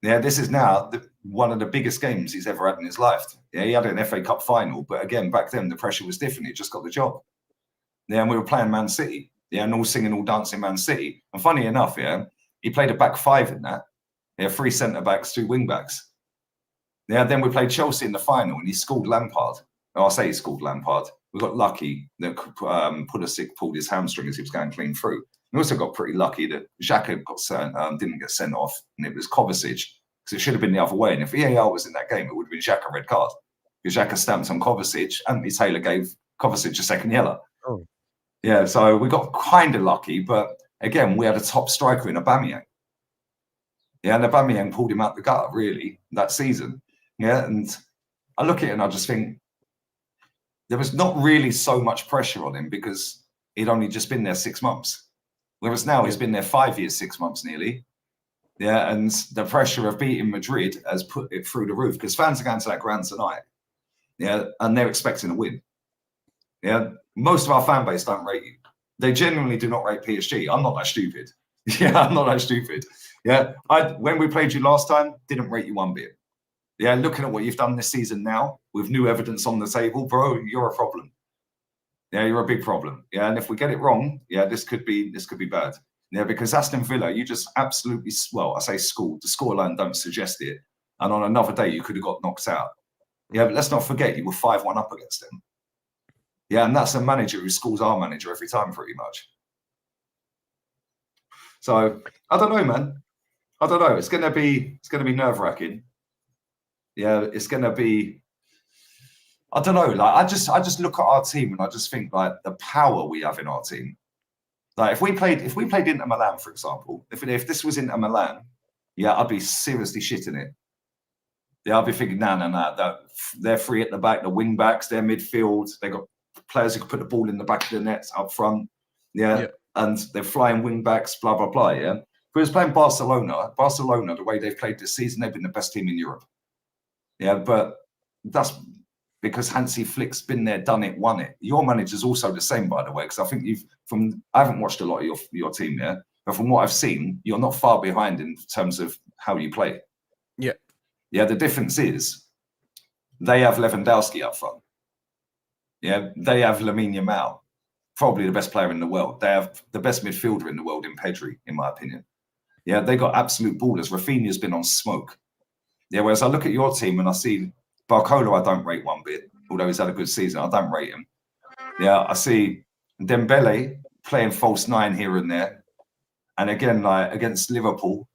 Yeah, this is now one of the biggest games he's ever had in his life. Yeah, he had an FA Cup final, but again, back then the pressure was different. He just got the job. Yeah, and we were playing Man City. Yeah, and all singing, all dancing Man City. And funny enough, yeah, he played a back five in that. Yeah, 3 centre-backs, 2 wing-backs. Yeah, then we played Chelsea in the final and he schooled Lampard. I'll say he schooled Lampard. We got lucky that Pulisic pulled his hamstring as he was going clean through. We also got pretty lucky that Xhaka didn't get sent off, and it was Kovacic, because it should have been the other way. And if VAR was in that game, it would have been Xhaka red card. Because Xhaka stamped on Kovacic, Anthony Taylor gave Kovacic a second yellow. Oh. Yeah, so we got kind of lucky, but again, we had a top striker in Aubameyang. Yeah, and Aubameyang pulled him out the gutter, really, that season. Yeah, and I look at it and I just think, there was not really so much pressure on him because he'd only just been there 6 months. Whereas now he's been there 5 years, 6 months nearly. Yeah, and the pressure of beating Madrid has put it through the roof because fans are going to that ground tonight. Yeah, and they're expecting a win. Yeah, most of our fan base don't rate you. They genuinely do not rate PSG. I'm not that stupid. Yeah, I'm not that stupid. Yeah, when we played you last time, didn't rate you one bit. Yeah, looking at what you've done this season now, with new evidence on the table, bro, you're a problem. Yeah, you're a big problem. Yeah, and if we get it wrong, yeah, this could be bad. Yeah, because Aston Villa, you just absolutely, well, I say schooled. The scoreline don't suggest it. And on another day, you could have got knocked out. Yeah, but let's not forget, you were 5-1 up against them. Yeah, and that's a manager who schools our manager every time, pretty much. So I don't know, man. I don't know. It's gonna be nerve-wracking. Yeah, it's gonna be. I don't know. Like I just look at our team and I just think like the power we have in our team. Like if we played Inter Milan, for example, if this was Inter Milan, yeah, I'd be seriously shitting it. Yeah, I'd be thinking, no, they're free at the back, the wing backs, their midfield, they got players who can put the ball in the back of the nets up front. Yeah. And they're flying wing backs, blah, blah, blah. Yeah. If we was playing Barcelona, the way they've played this season, they've been the best team in Europe. Yeah, but that's because Hansi Flick's been there, done it, won it. Your manager's also the same, by the way, because I think I haven't watched a lot of your team, yeah, but from what I've seen, you're not far behind in terms of how you play. Yeah. Yeah, the difference is they have Lewandowski up front. Yeah, they have Lamine Yamal, probably the best player in the world. They have the best midfielder in the world in Pedri, in my opinion. Yeah, they got absolute ballers. Rafinha's been on smoke. Yeah, whereas I look at your team and I see Barcola, I don't rate one bit, although he's had a good season. I don't rate him. Yeah, I see Dembele playing false nine here and there. And again, like against Liverpool,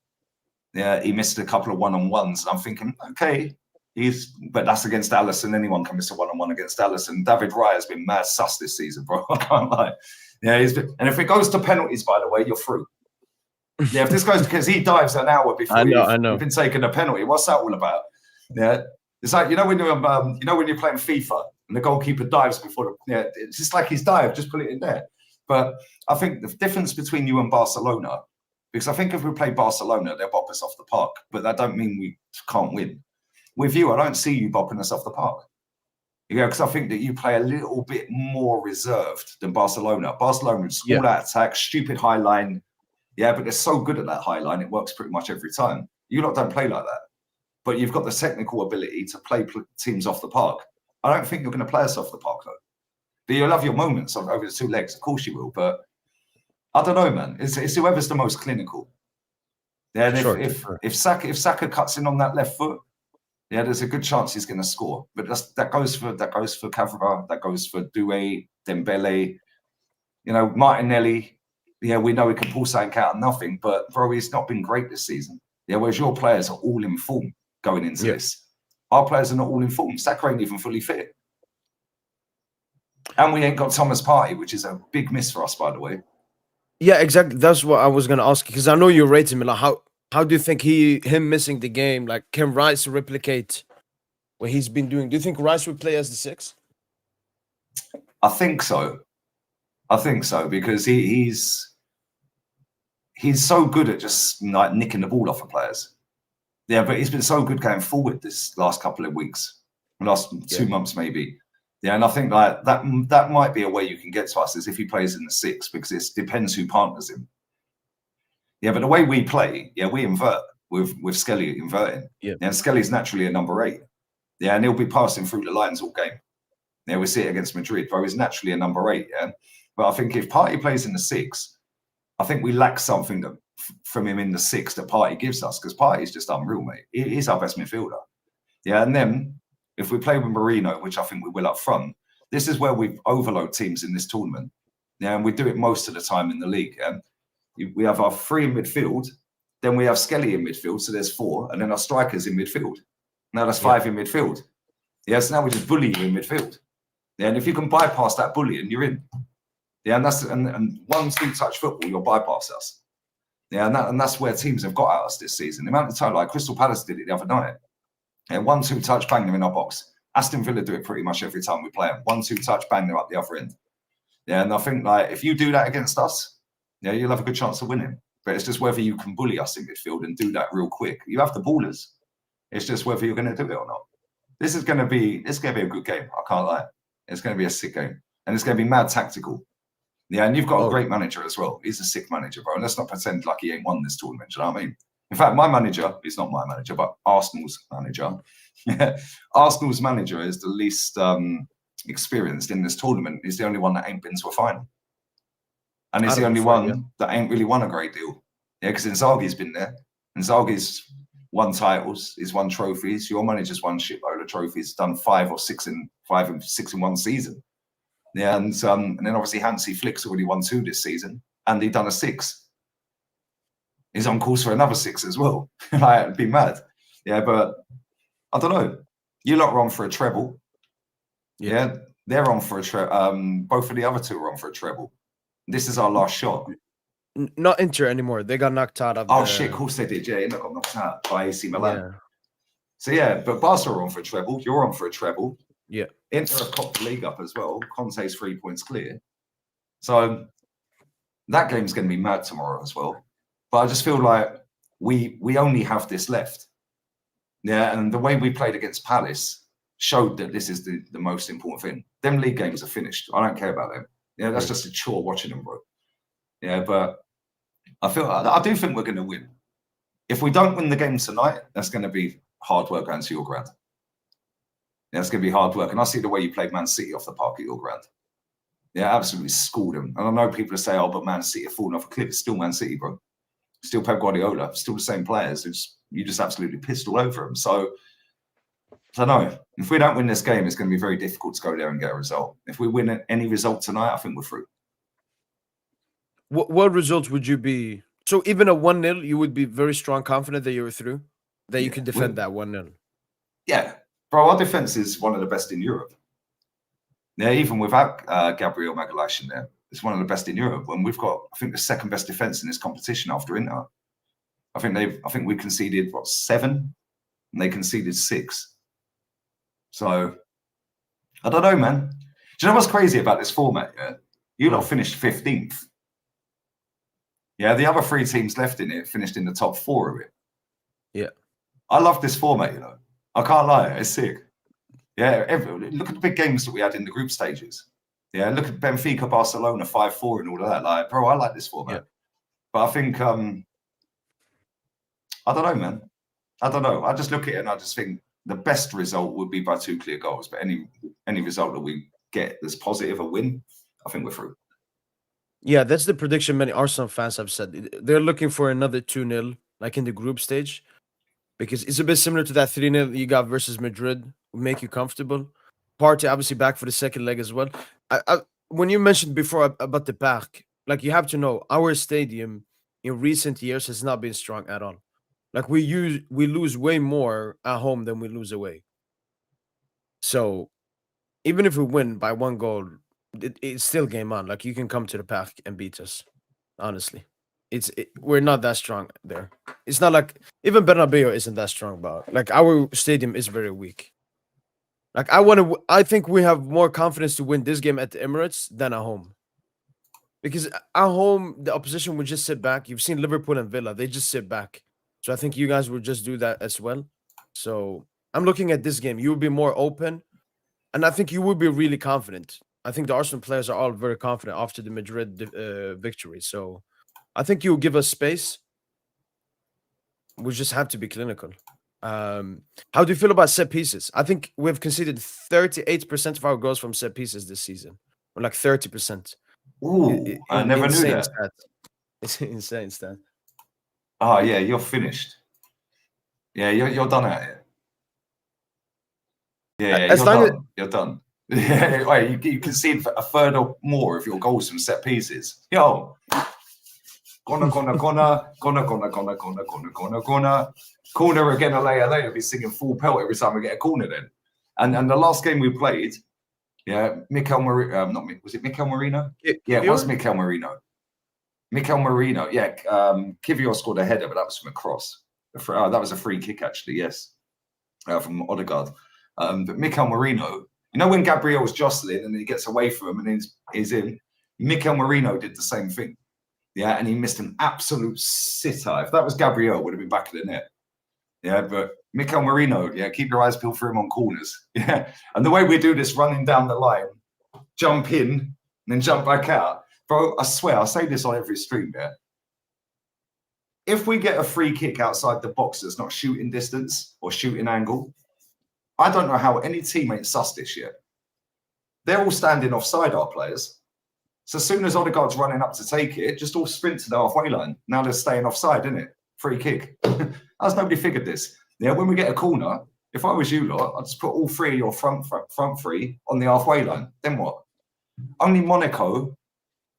yeah, he missed a couple of one-on-ones. I'm thinking, okay, but that's against Alisson. Anyone can miss a one-on-one against Alisson. David Raya has been mad sus this season, bro. I can't lie. Yeah, and if it goes to penalties, by the way, you're through. Yeah, if this goes because he dives an hour before you've been taking a penalty, what's that all about? Yeah, it's like when you're playing FIFA and the goalkeeper dives before it's just like he's dived, just put it in there. But I think the difference between you and Barcelona, because I think if we play Barcelona, they'll bop us off the park, but that don't mean we can't win. With you, I don't see you bopping us off the park. Yeah, because I think that you play a little bit more reserved than Barcelona. Barcelona school out attack, stupid high line. Yeah, but they're so good at that high line, it works pretty much every time. You lot don't play like that. But you've got the technical ability to play teams off the park. I don't think you're going to play us off the park, though. But you'll have your moments over the two legs. Of course you will. But I don't know, man. It's whoever's the most clinical. Yeah, and if Saka cuts in on that left foot, yeah, there's a good chance he's going to score. But that goes for Cavara, that goes for Doué, Dembele, Martinelli. Yeah, we know he can pull something out of nothing, but bro, he's not been great this season. Yeah, whereas your players are all in form going into this. Our players are not all in form. Saka ain't even fully fit. And we ain't got Thomas Partey, which is a big miss for us, by the way. Yeah, exactly. That's what I was going to ask you, because I know you rate him. Like, how do you think him missing the game, like, can Rice replicate what he's been doing? Do you think Rice would play as the 6? I think so. Because he's so good at just like nicking the ball off of players. Yeah, but he's been so good going forward this last couple of weeks, last 2 months maybe. Yeah, and I think like that might be a way you can get to us is if he plays in the 6, because it depends who partners him. Yeah, but the way we play, we invert with Skelly inverting. Yeah, and Skelly's naturally a number 8. Yeah, and he'll be passing through the lines all game. Yeah, we see it against Madrid, bro. He's naturally a number 8. Yeah. But I think if Partey plays in the 6, I think we lack something from him in the 6 that Partey gives us, because Partey's just unreal, mate. He's our best midfielder. Yeah, and then if we play with Marino, which I think we will up front, this is where we overload teams in this tournament. Yeah, and we do it most of the time in the league. Yeah? We have our 3 in midfield, then we have Skelly in midfield, so there's 4, and then our strikers in midfield. Now that's 5 in midfield. Yeah, so now we just bully you in midfield. Yeah, and if you can bypass that bullying, you're in. Yeah, and that's and 1-2 touch football, you'll bypass us. Yeah, and that's where teams have got at us this season. The amount of time, like Crystal Palace did it the other night. Yeah, 1-2 touch, bang them in our box. Aston Villa do it pretty much every time we play them. 1-2 touch, bang them up the other end. Yeah, and I think like if you do that against us, yeah, you'll have a good chance of winning. But it's just whether you can bully us in midfield and do that real quick. You have the ballers. It's just whether you're going to do it or not. This is going to be a good game. I can't lie. It's going to be a sick game, and it's going to be mad tactical. Yeah, and you've got a great manager as well. He's a sick manager, bro. And let's not pretend like he ain't won this tournament. Do you know what I mean? In fact, my manager is not my manager, but Arsenal's manager. Arsenal's manager is the least experienced in this tournament. He's the only one that ain't been to a final. And it's Out the of the only four, one yeah. that ain't really won a great deal. Yeah, because Inzaghi's been there. Inzaghi's won titles, he's won trophies. Your manager's won shitload of trophies, done 5 or 6 in 1 season. Yeah, and then obviously Hansi Flick's already won 2 this season, and he done a 6. He's on course for another 6 as well. I'd be mad. Yeah, but I don't know. You lot are on for a treble. Yeah, they're on for a treble. Both of the other two are on for a treble. This is our last shot. Not Inter anymore. They got knocked out of Oh shit, of course they did. Yeah, they got knocked out by AC Milan. Yeah. So yeah, but Barca are on for a treble. You're on for a treble. Yeah. Inter have copped the league up as well. Conte's 3 points clear. So that game's going to be mad tomorrow as well. But I just feel like we only have this left. Yeah, and the way we played against Palace showed that this is the most important thing. Them league games are finished. I don't care about them. Yeah, that's just a chore watching them, bro. Yeah, but I do think we're going to win. If we don't win the game tonight, that's going to be hard work going to your ground. Yeah, it's going to be hard work. And I see the way you played Man City off the park at your ground. Yeah, absolutely schooled them. And I know people say, oh, but Man City are falling off a cliff. It's still Man City, bro. Still Pep Guardiola. Still the same players. You just absolutely pissed all over them. So, I don't know. If we don't win this game, it's going to be very difficult to go there and get a result. If we win any result tonight, I think we're through. What results would you be? So even a 1-0, you would be very strong, confident that you were through? That you can defend that 1-0? Yeah. Bro, our defense is one of the best in Europe. Yeah, even without Gabriel Magalhaes in there, it's one of the best in Europe. And we've got, I think, the second best defense in this competition after Inter. I think we conceded 7, and they conceded 6. So I don't know, man. Do you know what's crazy about this format? Yeah, you lot finished 15th. Yeah, the other 3 teams left in it finished in the top 4 of it. Yeah, I love this format. You know, I can't lie, it's sick. Yeah, look at the big games that we had in the group stages. Yeah, look at Benfica, Barcelona, 5-4 and all of that. Like, bro, I like this format. Yeah. But I think, I don't know, man. I don't know. I just look at it and I just think the best result would be by 2 clear goals. But any result that we get that's positive, a win, I think we're through. Yeah, that's the prediction many Arsenal fans have said. They're looking for another 2-0, like in the group stage. Because it's a bit similar to that 3-0 you got versus Madrid. Will make you comfortable. Partey obviously back for the second leg as well. When you mentioned before about the park, like you have to know, our stadium in recent years has not been strong at all. Like we lose way more at home than we lose away. So even if we win by 1 goal, it's still game on. Like you can come to the park and beat us. Honestly, we're not that strong there. It's not like even Bernabeu isn't that strong, but like our stadium is very weak. Like I think we have more confidence to win this game at the Emirates than at home. Because at home, the opposition would just sit back. You've seen Liverpool and Villa; they just sit back. So I think you guys would just do that as well. So I'm looking at this game. You would be more open, and I think you would be really confident. I think the Arsenal players are all very confident after the Madrid victory. So I think you will give us space. We just have to be clinical. How do you feel about set pieces? I think we've conceded 38% of our goals from set pieces this season, or like 30%. Ooh, I never knew that. Stat. It's insane stat. Oh yeah, you're finished. Yeah, you're done at it. Yeah, you're done. Yeah, wait, you concede a third or more of your goals from set pieces. Yo, corner again, later be singing full pelt every time we get a corner then. And the last game we played, yeah, Mikel Marino, was it Mikel Marino? Yeah, it was Mikel Marino. Mikel Marino, yeah. Kivior scored a header, but that was from a cross. That was a free kick, actually, yes, from Odegaard. But Mikel Marino, you know when Gabriel was jostling and he gets away from him and he's in, Mikel Marino did the same thing. Yeah, and he missed an absolute sitter. If that was Gabriel, would have been back of the net. Yeah, but Mikel Marino, yeah, keep your eyes peeled for him on corners. Yeah, and the way we do this, running down the line, jump in, and then jump back out. Bro, I swear, I say this on every stream, yeah. If we get a free kick outside the box that's not shooting distance or shooting angle, I don't know how any team ain't sussed this yet. They're all standing offside, our players. So as soon as Odegaard's running up to take it, just all sprint to the halfway line. Now they're staying offside, isn't it? Free kick. How's nobody figured this? Yeah, when we get a corner, if I was you lot, I'd just put all three of your front three on the halfway line. Then what? Only Monaco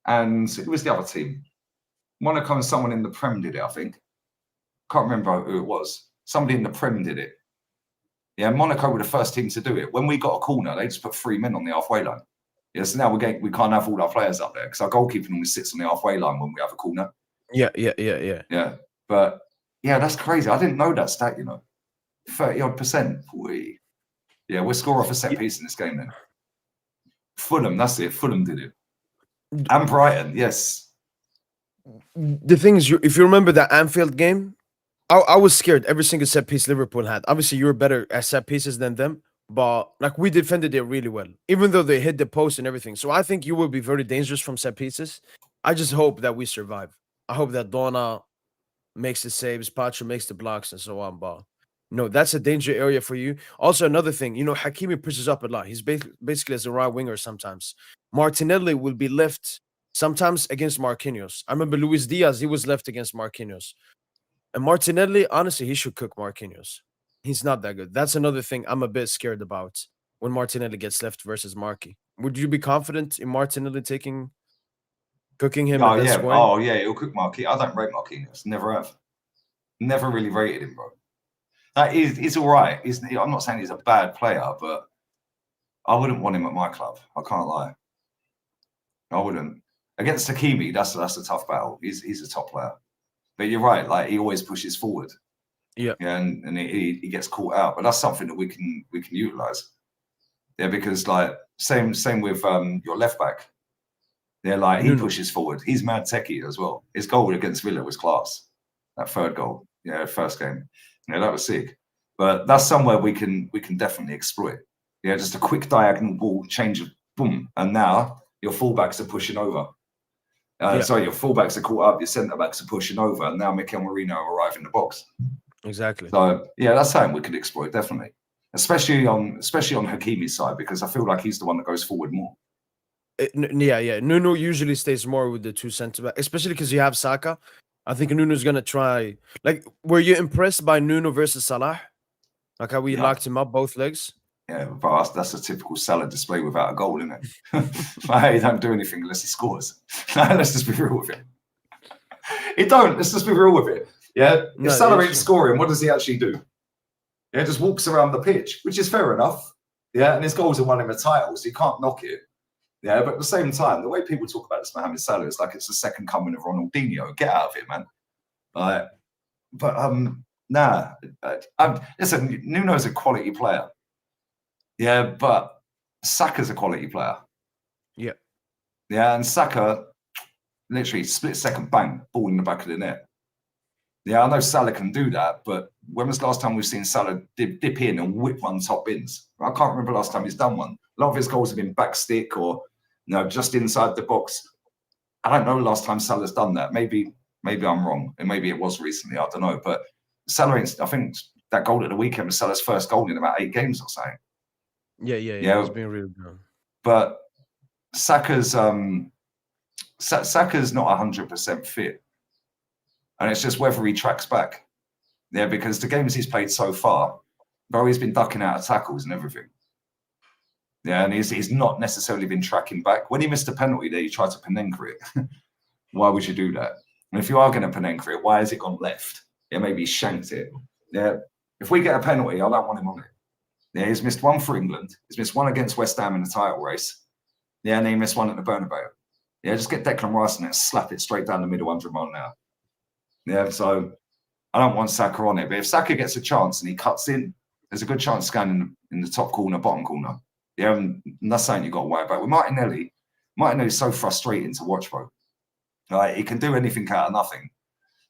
and who was the other team? Monaco and someone in the Prem did it, I think. Can't remember who it was. Somebody in the Prem did it. Yeah, Monaco were the first team to do it. When we got a corner, they just put 3 men on the halfway line. Yeah, so now we can't have all our players up there because our goalkeeper normally sits on the halfway line when we have a corner. Yeah. Yeah, but yeah, that's crazy. I didn't know that stat, 30-odd%. Yeah, we'll score off a set piece in this game then. Fulham, that's it. Fulham did it. And Brighton, yes. The thing is, if you remember that Anfield game, I was scared every single set piece Liverpool had. Obviously, you were better at set pieces than them, but like we defended it really well, even though they hit the post and everything. So I think you will be very dangerous from set pieces. I just hope that we survive. I hope that Donna makes the saves, Pacho makes the blocks, and so on. But no, that's a danger area for you. Also, another thing, Hakimi pushes up a lot. He's basically as a right winger sometimes. Martinelli will be left sometimes against Marquinhos. I remember Luis Diaz, he was left against Marquinhos. And Martinelli, honestly, he should cook Marquinhos. He's not that good. That's another thing I'm a bit scared about when Martinelli gets left versus Marky. Would you be confident in Martinelli cooking him? Oh, yeah. Oh, yeah, he'll cook Marquinhos. I don't rate Marquinhos. Never have. Never really rated him, bro. He's all right. I'm not saying he's a bad player, but I wouldn't want him at my club. I can't lie. I wouldn't. Against Hakimi, that's a tough battle. He's a top player. But you're right, like he always pushes forward. Yeah. And he gets caught out. But that's something that we can utilize. Yeah, because like same with your left back. Yeah, like he pushes forward. He's mad techie as well. His goal against Villa was class. That third goal. Yeah, first game. Yeah, that was sick. But that's somewhere we can definitely exploit. Yeah, just a quick diagonal ball, change of boom, and now your fullbacks are pushing over. Sorry, your fullbacks are caught up, your centre backs are pushing over, and now Mikel Merino arrive in the box. Exactly. So yeah, that's something we could exploit definitely, especially on Hakimi's side because I feel like he's the one that goes forward more. Yeah. Nuno usually stays more with the two centre backs, especially because you have Saka. I think Nuno's gonna try. Like, were you impressed by Nuno versus Salah? Like how we locked him up both legs? Yeah, but that's a typical Salah display without a goal, isn't it? Like, he don't do anything unless he scores. Let's just be real with it. He don't. Let's just be real with it. Yeah, if Salah ain't scoring, what does he actually do? Yeah, just walks around the pitch, which is fair enough. Yeah, and his goals are won him a title, so you can't knock it. Yeah, but at the same time, the way people talk about this Mohamed Salah is like it's the second coming of Ronaldinho. Get out of it, man. Listen, Nuno's a quality player. Yeah, but Saka's a quality player. Yeah. Yeah, and Saka, literally split second, bang, ball in the back of the net. Yeah, I know Salah can do that, but when was the last time we've seen Salah dip in and whip one top bins? I can't remember the last time he's done one. A lot of his goals have been back stick or just inside the box. I don't know the last time Salah's done that. Maybe I'm wrong, and maybe it was recently. I don't know, but Salah, I think that goal at the weekend was Salah's first goal in about 8 games or something. Yeah. It's been really good. But Saka's not 100% fit, and it's just whether he tracks back. Yeah, because the games he's played so far, bro, he's been ducking out of tackles and everything. Yeah, and he's not necessarily been tracking back. When he missed a penalty there, he tried to Panenka it. Why would you do that? And if you are going to Panenka it, why has it gone left? Yeah, maybe he shanked it. Yeah, if we get a penalty, I don't want him on it. Yeah, he's missed one for England. He's missed one against West Ham in the title race. Yeah, and he missed one at the Bernabeu. Yeah, just get Declan Rice on it, slap it straight down the middle 100 mile an hour. Yeah, so I don't want Saka on it. But if Saka gets a chance and he cuts in, there's a good chance scanning in the top corner, bottom corner. Yeah, and that's something you've got to worry about. With Martinelli's so frustrating to watch, bro. Like, he can do anything out of nothing.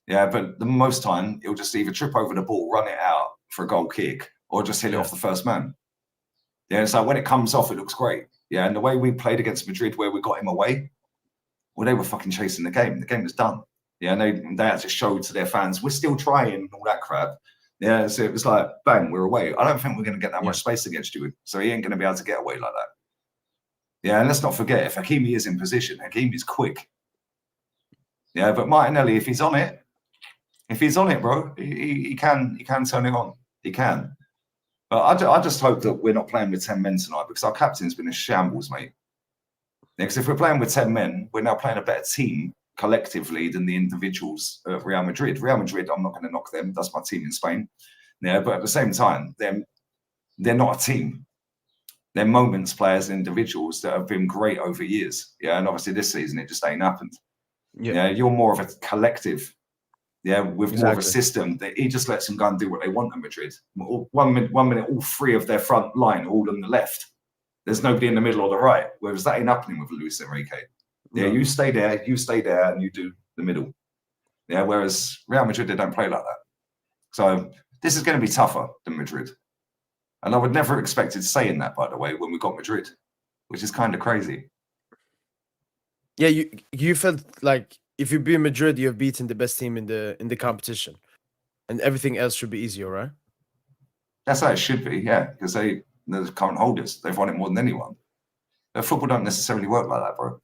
Yeah, but the most time, he'll just either trip over the ball, run it out for a goal kick, or just hit it off the first man. Yeah, so when it comes off, it looks great. Yeah, and the way we played against Madrid, where we got him away, well, they were fucking chasing the game. The game was done. Yeah, and they had to show to their fans, we're still trying and all that crap. Yeah, so it was like, bang, we're away. I don't think we're going to get that much space against you. So he ain't going to be able to get away like that. Yeah, and let's not forget, if Hakimi is in position, Hakimi's quick. Yeah, but Martinelli, if he's on it, bro, he can turn it on. He can. But I just hope that we're not playing with 10 men tonight, because our captain's been a shambles, mate. Because if we're playing with 10 men, we're now playing a better team collectively than the individuals of Real Madrid. Real Madrid, I'm not going to knock them. That's my team in Spain. Yeah, but at the same time, they're not a team. They're moments players and individuals that have been great over years. Yeah, and obviously this season it just ain't happened. Yeah, you're more of a collective. Yeah, with more of a system that he just lets them go and do what they want at Madrid. 1 minute, all three of their front line, all on the left. There's nobody in the middle or the right. Whereas that ain't happening with Luis Enrique. Yeah, you stay there, and you do the middle. Yeah, whereas Real Madrid, they don't play like that. So this is going to be tougher than Madrid. And I would never have expected saying that, by the way, when we got Madrid, which is kind of crazy. Yeah, you felt like if you beat Madrid, you have beaten the best team in the competition, and everything else should be easier, right? That's how it should be, yeah, because they're the current holders. They've won it more than anyone. But football don't necessarily work like that, bro.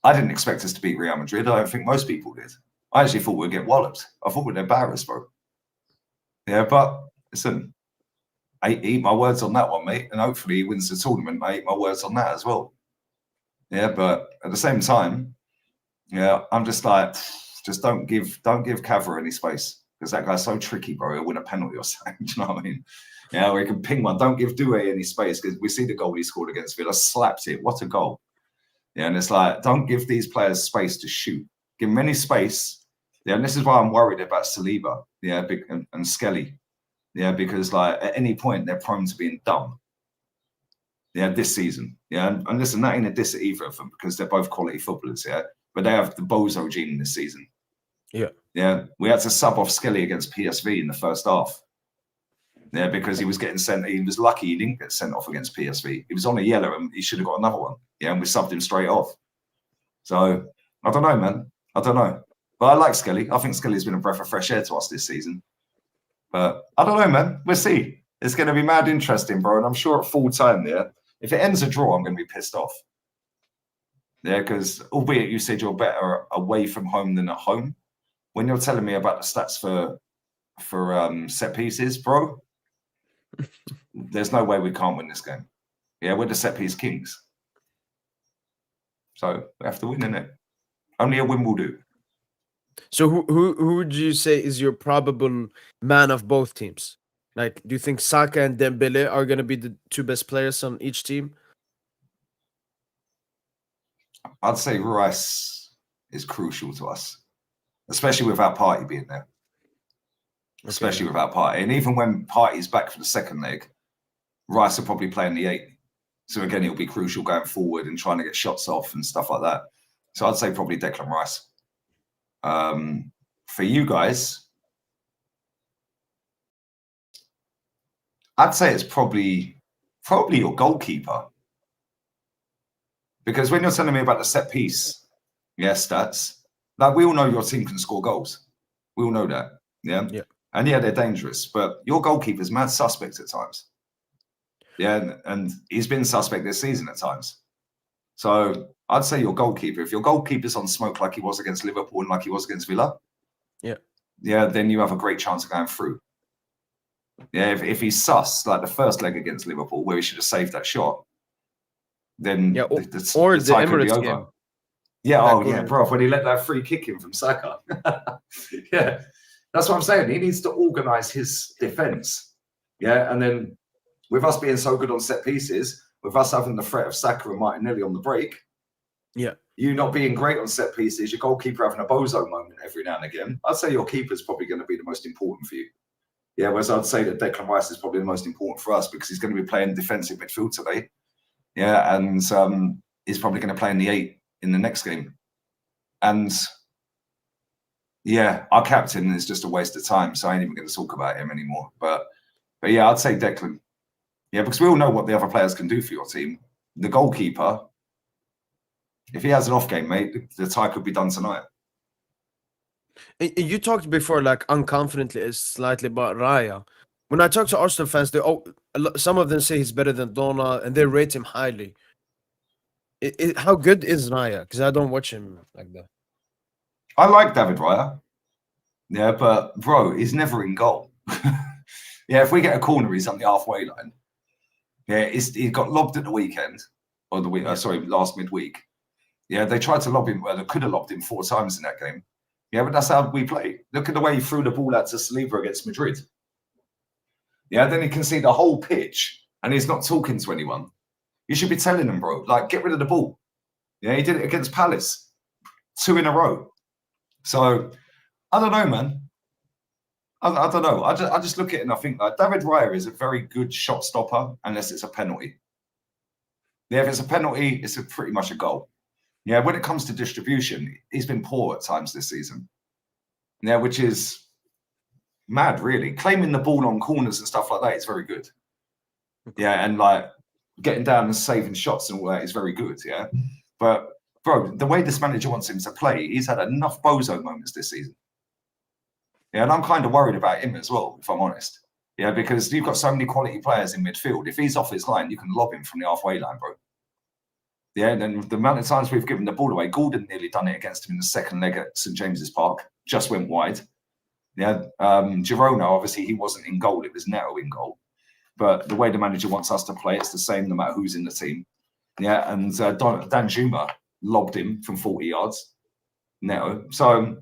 I didn't expect us to beat Real Madrid. I don't think most people did. I actually thought we'd get walloped. I thought we'd embarrass, bro. Yeah, but listen, I eat my words on that one, mate. And hopefully he wins the tournament. I eat my words on that as well. Yeah, but at the same time, yeah, I'm just like, just don't give Cavra any space, because that guy's so tricky, bro. He'll win a penalty or something. Do you know what I mean? Yeah, where he can ping one. Don't give Doué any space, because we see the goal he scored against Villa. Slapped it. What a goal. Yeah, and it's like, don't give these players space to shoot. Give them any space. Yeah, and this is why I'm worried about Saliba, yeah, and Skelly. Yeah, because like at any point they're prone to being dumb. Yeah, this season. Yeah, and listen, that ain't a diss at either of them, because they're both quality footballers, yeah. But they have the bozo gene this season. Yeah. Yeah, we had to sub off Skelly against PSV in the first half. Yeah, because he was getting sent. He was lucky he didn't get sent off against PSV. He was on a yellow and he should have got another one. Yeah, and we subbed him straight off. So I don't know, man. I don't know. But I like Skelly. I think Skelly's been a breath of fresh air to us this season. But I don't know, man. We'll see. It's going to be mad interesting, bro. And I'm sure at full time there, if it ends a draw, I'm going to be pissed off. Yeah, because albeit you said you're better away from home than at home, when you're telling me about the stats for set pieces, bro, there's no way we can't win this game. Yeah, we're the set piece kings. So we have to win, innit? Only a win will do. So who would you say is your probable man of both teams? Like, do you think Saka and Dembele are going to be the two best players on each team? I'd say Rice is crucial to us, especially without Partey being there. Okay. Especially without Partey. And even when Partey's back for the second leg, Rice will probably play in the 8. So again, he'll be crucial going forward and trying to get shots off and stuff like that. So I'd say probably Declan Rice. For you guys, I'd say it's probably your goalkeeper. Because when you're telling me about the set piece, stats, like we all know your team can score goals. We all know that. Yeah. And yeah, they're dangerous, but your goalkeeper's mad suspect at times. Yeah, and he's been suspect this season at times. So I'd say your goalkeeper, if your goalkeeper's on smoke like he was against Liverpool and like he was against Villa, then you have a great chance of going through. Yeah, if he's sus, like the first leg against Liverpool, where he should have saved that shot, then the tie could be over. Game. Yeah, bro, when he let that free kick in from Saka. Yeah, that's what I'm saying. He needs to organise his defence. Yeah, and then with us being so good on set pieces, with us having the threat of Saka and Martinelli on the break, you not being great on set pieces, your goalkeeper having a bozo moment every now and again, I'd say your keeper's probably going to be the most important for you. Yeah, whereas I'd say that Declan Rice is probably the most important for us, because he's going to be playing defensive midfield today. Yeah, and he's probably going to play in the 8 in the next game. And yeah, our captain is just a waste of time, so I ain't even going to talk about him anymore. But yeah, I'd say Declan. Yeah, because we all know what the other players can do for your team. The goalkeeper, if he has an off game, mate, the tie could be done tonight. You talked before, like unconfidently, slightly about Raya. When I talk to Arsenal fans, some of them say he's better than Donna, and they rate him highly. How good is Raya? Because I don't watch him like that. I like David Raya. Yeah, but bro, he's never in goal. Yeah, if we get a corner, he's on the halfway line. Yeah, he got lobbed at the weekend, or the week. Last midweek. Yeah, they tried to lob him. Well, they could have lobbed him 4 times in that game. Yeah, but that's how we play. Look at the way he threw the ball out to Saliba against Madrid. Yeah, then he can see the whole pitch, and he's not talking to anyone. You should be telling him, bro, like, get rid of the ball. Yeah, he did it against Palace, 2 in a row. So I don't know, man. I don't know. I just look at it and I think like David Raya is a very good shot stopper unless it's a penalty. Yeah, if it's a penalty, it's pretty much a goal. Yeah, when it comes to distribution, he's been poor at times this season. Yeah, which is mad, really. Claiming the ball on corners and stuff like that is very good. Yeah, and like getting down and saving shots and all that is very good. Yeah, but bro, the way this manager wants him to play, he's had enough bozo moments this season. Yeah, and I'm kind of worried about him as well, if I'm honest. Yeah, because you've got so many quality players in midfield. If he's off his line, you can lob him from the halfway line, bro. Yeah, and then the amount of times we've given the ball away, Gordon nearly done it against him in the second leg at St James's Park, just went wide. Yeah, Girona, obviously, he wasn't in goal. It was Neto in goal. But the way the manager wants us to play, it's the same no matter who's in the team. Yeah, and Dan Juma lobbed him from 40 yards, Neto. So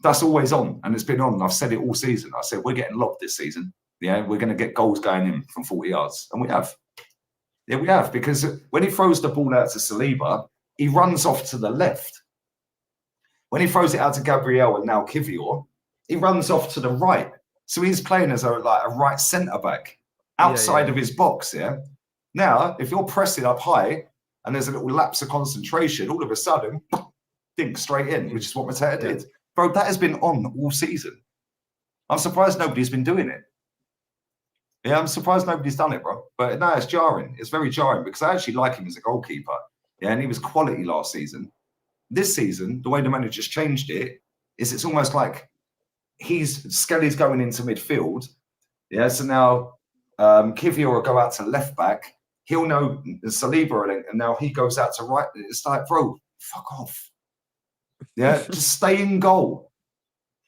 that's always on, and it's been on. I've said it all season. I said, we're getting lobbed this season. Yeah, we're going to get goals going in from 40 yards. And we have. Yeah, we have, because when he throws the ball out to Saliba, he runs off to the left. When he throws it out to Gabriel and now Kivior, he runs off to the right. So he's playing as a right centre-back outside of his box, yeah? Now, if you're pressing up high and there's a little lapse of concentration, all of a sudden, dink straight in, which is what Mateta did. Bro, that has been on all season. I'm surprised nobody's been doing it. Yeah, I'm surprised nobody's done it, bro. But no, it's jarring. It's very jarring because I actually like him as a goalkeeper. Yeah, and he was quality last season. This season, the way the manager's changed it is it's almost like Skelly's going into midfield. Yeah, so now Kivior will go out to left back. He'll know Saliba, and now he goes out to right. It's like, bro, fuck off. Yeah, just stay in goal.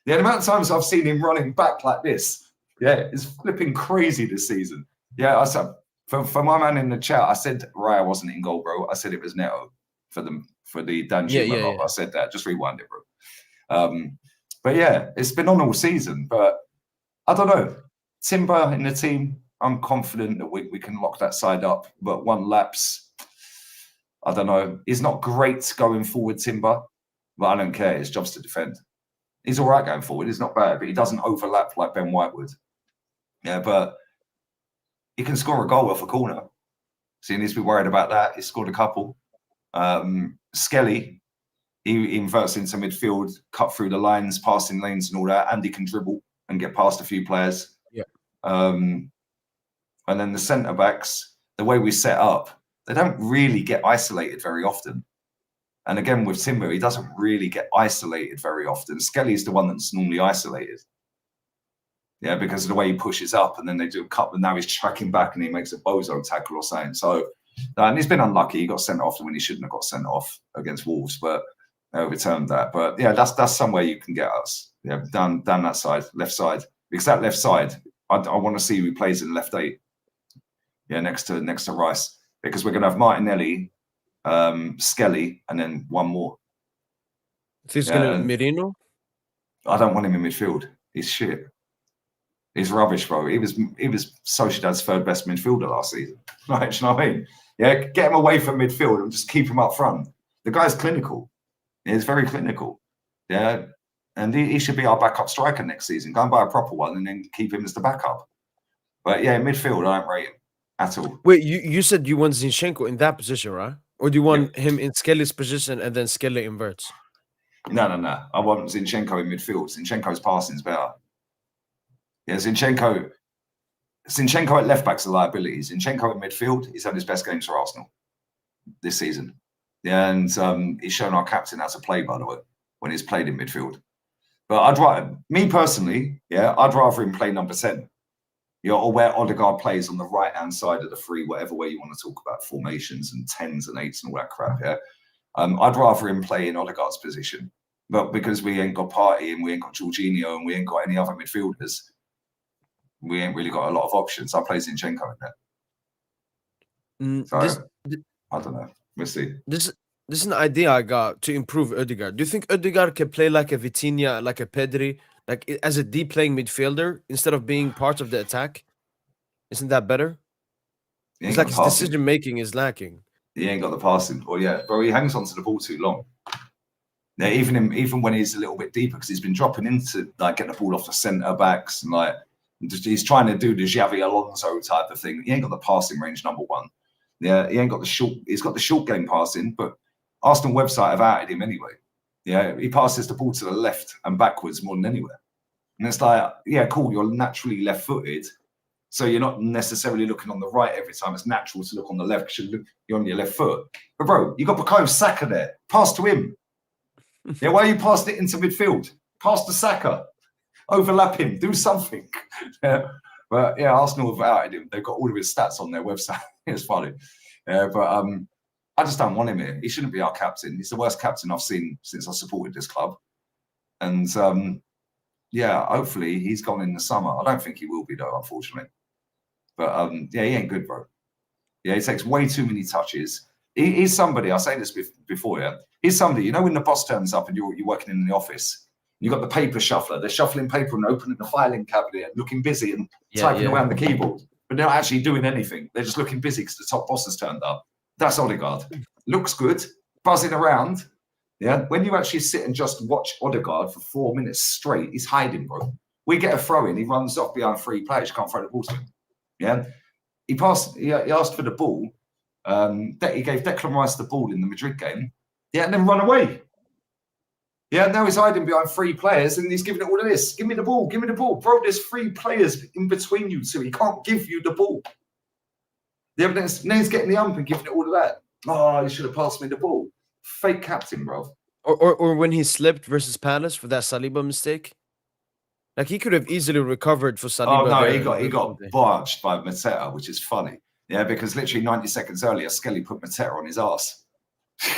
Yeah, the amount of times I've seen him running back like this, yeah, it's flipping crazy this season. Yeah, I said for my man in the chat, I said Raya wasn't in goal, bro. I said it was Neto for the Dan Juma lob. I said that. Just rewind it, bro. But yeah, it's been on all season. But I don't know. Timber in the team, I'm confident that we can lock that side up. But one lapse, I don't know. He's not great going forward, Timber. But I don't care. His job's to defend. He's all right going forward. He's not bad, but he doesn't overlap like Ben White would. Yeah, but he can score a goal off a corner. So he needs to be worried about that. He's scored a couple. Skelly, he inverts into midfield, cut through the lines, passing lanes and all that. And he can dribble and get past a few players. Yeah. And then the centre-backs, the way we set up, they don't really get isolated very often. And again, with Timber, he doesn't really get isolated very often. Skelly's the one that's normally isolated. Yeah, because of the way he pushes up and then they do a cut, and now he's tracking back and he makes a bozo tackle or something. So, and he's been unlucky. He got sent off when he shouldn't have got sent off against Wolves, but they overturned that. But yeah, that's somewhere you can get us. Yeah, down that side, left side. Because that left side, I want to see who plays in left 8. Yeah, next to Rice. Because we're going to have Martinelli, Skelly, and then one more. He's going to Merino? I don't want him in midfield. He's shit. He's rubbish, bro. He was Sociedad's 3rd best midfielder last season. Right, do you know what I mean? Yeah, get him away from midfield and just keep him up front. The guy's clinical. He's very clinical. Yeah, and he should be our backup striker next season. Go and buy a proper one and then keep him as the backup. But yeah, midfield, I don't rate him at all. Wait, you said you want Zinchenko in that position, right? Or do you want him in Skelly's position and then Skelly inverts? No. I want Zinchenko in midfield. Zinchenko's passing is better. Yeah, Zinchenko at left back's a liability. Zinchenko in midfield, he's had his best games for Arsenal this season. Yeah, and he's shown our captain how to play, by the way, when he's played in midfield. But me personally, yeah, I'd rather him play number 10. or where Odegaard plays on the right-hand side of the three, whatever way you want to talk about formations and 10s and 8s and all that crap, yeah. I'd rather him play in Odegaard's position. But because we ain't got Partey and we ain't got Jorginho and we ain't got any other midfielders, we ain't really got a lot of options. I play Zinchenko in there. So, I don't know. We'll see. This is an idea I got to improve Ødegaard. Do you think Ødegaard can play like a Vitinha, like a Pedri, like as a deep playing midfielder instead of being part of the attack? Isn't that better? It's like his decision making is lacking. He ain't got the passing. Well, yeah, bro, he hangs on to the ball too long. Yeah, even when he's a little bit deeper, because he's been dropping into like getting the ball off the centre backs and like he's trying to do the Xavi Alonso type of thing. He ain't got the passing range, number one. Yeah, he ain't got the short. He's got the short game passing, but Arsenal website have outed him anyway. Yeah, he passes the ball to the left and backwards more than anywhere. And it's like, yeah, cool. You're naturally left-footed, so you're not necessarily looking on the right every time. It's natural to look on the left because you're on your left foot. But bro, you got Bukayo Saka there. Pass to him. Yeah, why are you passing it into midfield? Pass to Saka. Overlap him. Do something. Yeah. But yeah, Arsenal have outed him. They've got all of his stats on their website. It's funny. Yeah, but I just don't want him here. He shouldn't be our captain. He's the worst captain I've seen since I supported this club. And yeah, hopefully he's gone in the summer. I don't think he will be though, unfortunately. But yeah, he ain't good, bro. Yeah, he takes way too many touches. He's somebody, I say this before, yeah. He's somebody, you know, when the boss turns up and you're working in the office, you got the paper shuffler. They're shuffling paper and opening the filing cabinet and looking busy and typing around the keyboard. But they're not actually doing anything. They're just looking busy because the top boss has turned up. That's Odegaard. Looks good, buzzing around. Yeah, when you actually sit and just watch Odegaard for 4 minutes straight, he's hiding, bro. We get a throw in, he runs off behind 3 players, you can't throw the ball to him. Yeah, he asked for the ball. He gave Declan Rice the ball in the Madrid game. Yeah, and then run away. Yeah, now he's hiding behind 3 players and he's giving it all of this. Give me the ball, give me the ball. Bro, there's 3 players in between you two. He can't give you the ball. Yeah, but now he's getting the ump and giving it all of that. Oh, you should have passed me the ball. Fake captain, bro. Or when he slipped versus Palace for that Saliba mistake. Like he could have easily recovered for Saliba. Oh no, he got barged by Mateta, which is funny. Yeah, because literally 90 seconds earlier, Skelly put Mateta on his ass.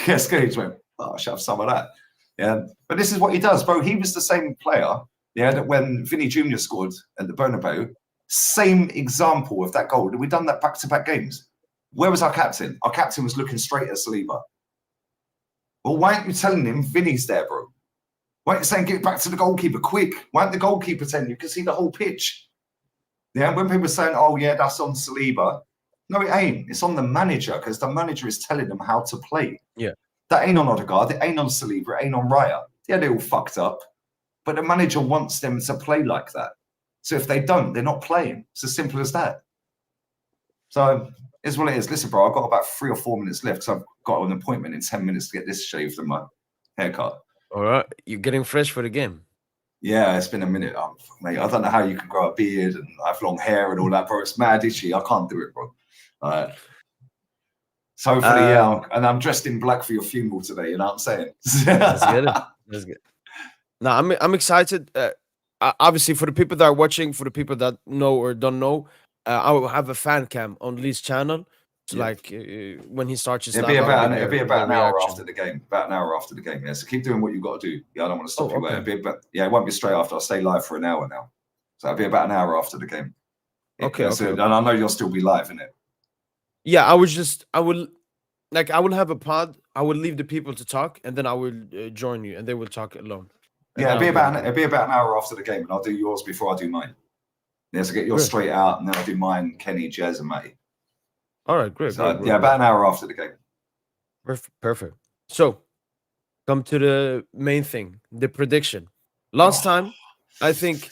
Yeah, Skelly just went, oh, I should have some of that. Yeah, but this is what he does, bro. He was the same player, yeah, that when Vinny Jr. scored at the Bernabeu, same example of that goal. We've done that back-to-back games. Where was our captain? Our captain was looking straight at Saliba. Well, why aren't you telling him Vinny's there, bro? Why aren't you saying get back to the goalkeeper quick? Why aren't the goalkeeper telling you can see the whole pitch? Yeah, when people are saying, oh yeah, that's on Saliba. No, it ain't. It's on the manager because the manager is telling them how to play. Yeah. That ain't on Odegaard. It ain't on Saliba. It ain't on Raya. Yeah, they're all fucked up. But the manager wants them to play like that. So if they don't, they're not playing. It's as simple as that. So it's what it is. Listen, bro, I've got about 3 or 4 minutes left because I've got an appointment in 10 minutes to get this shaved and my haircut. All right. You're getting fresh for the game. Yeah, it's been a minute. Mate, I don't know how you can grow a beard and have long hair and all that, bro. It's mad itchy. I can't do it, bro. So hopefully, yeah, and I'm dressed in black for your funeral today. You know what I'm saying? That's good. That's good. No, I'm excited. Obviously, for the people that are watching, for the people that know or don't know, I will have a fan cam on Lee's channel. So like when he starts his it'll be about an hour after the game. About an hour after the game. Yeah. So keep doing what you've got to do. Yeah, I don't want to stop you. Okay. It won't be straight after. I'll stay live for an hour now. So it'll be about an hour after the game. Okay. So, and I know you'll still be live, innit? Yeah, I will have a pod. I will leave the people to talk, and then I will join you, and they will talk alone. Yeah, it'll be about an hour after the game, and I'll do yours before I do mine. Yeah, so get yours straight out, and then I'll do mine, Kenny, Jez, and Matty. All right, great. So, yeah, about an hour after the game. Perfect. So, come to the main thing, the prediction. Last time, I think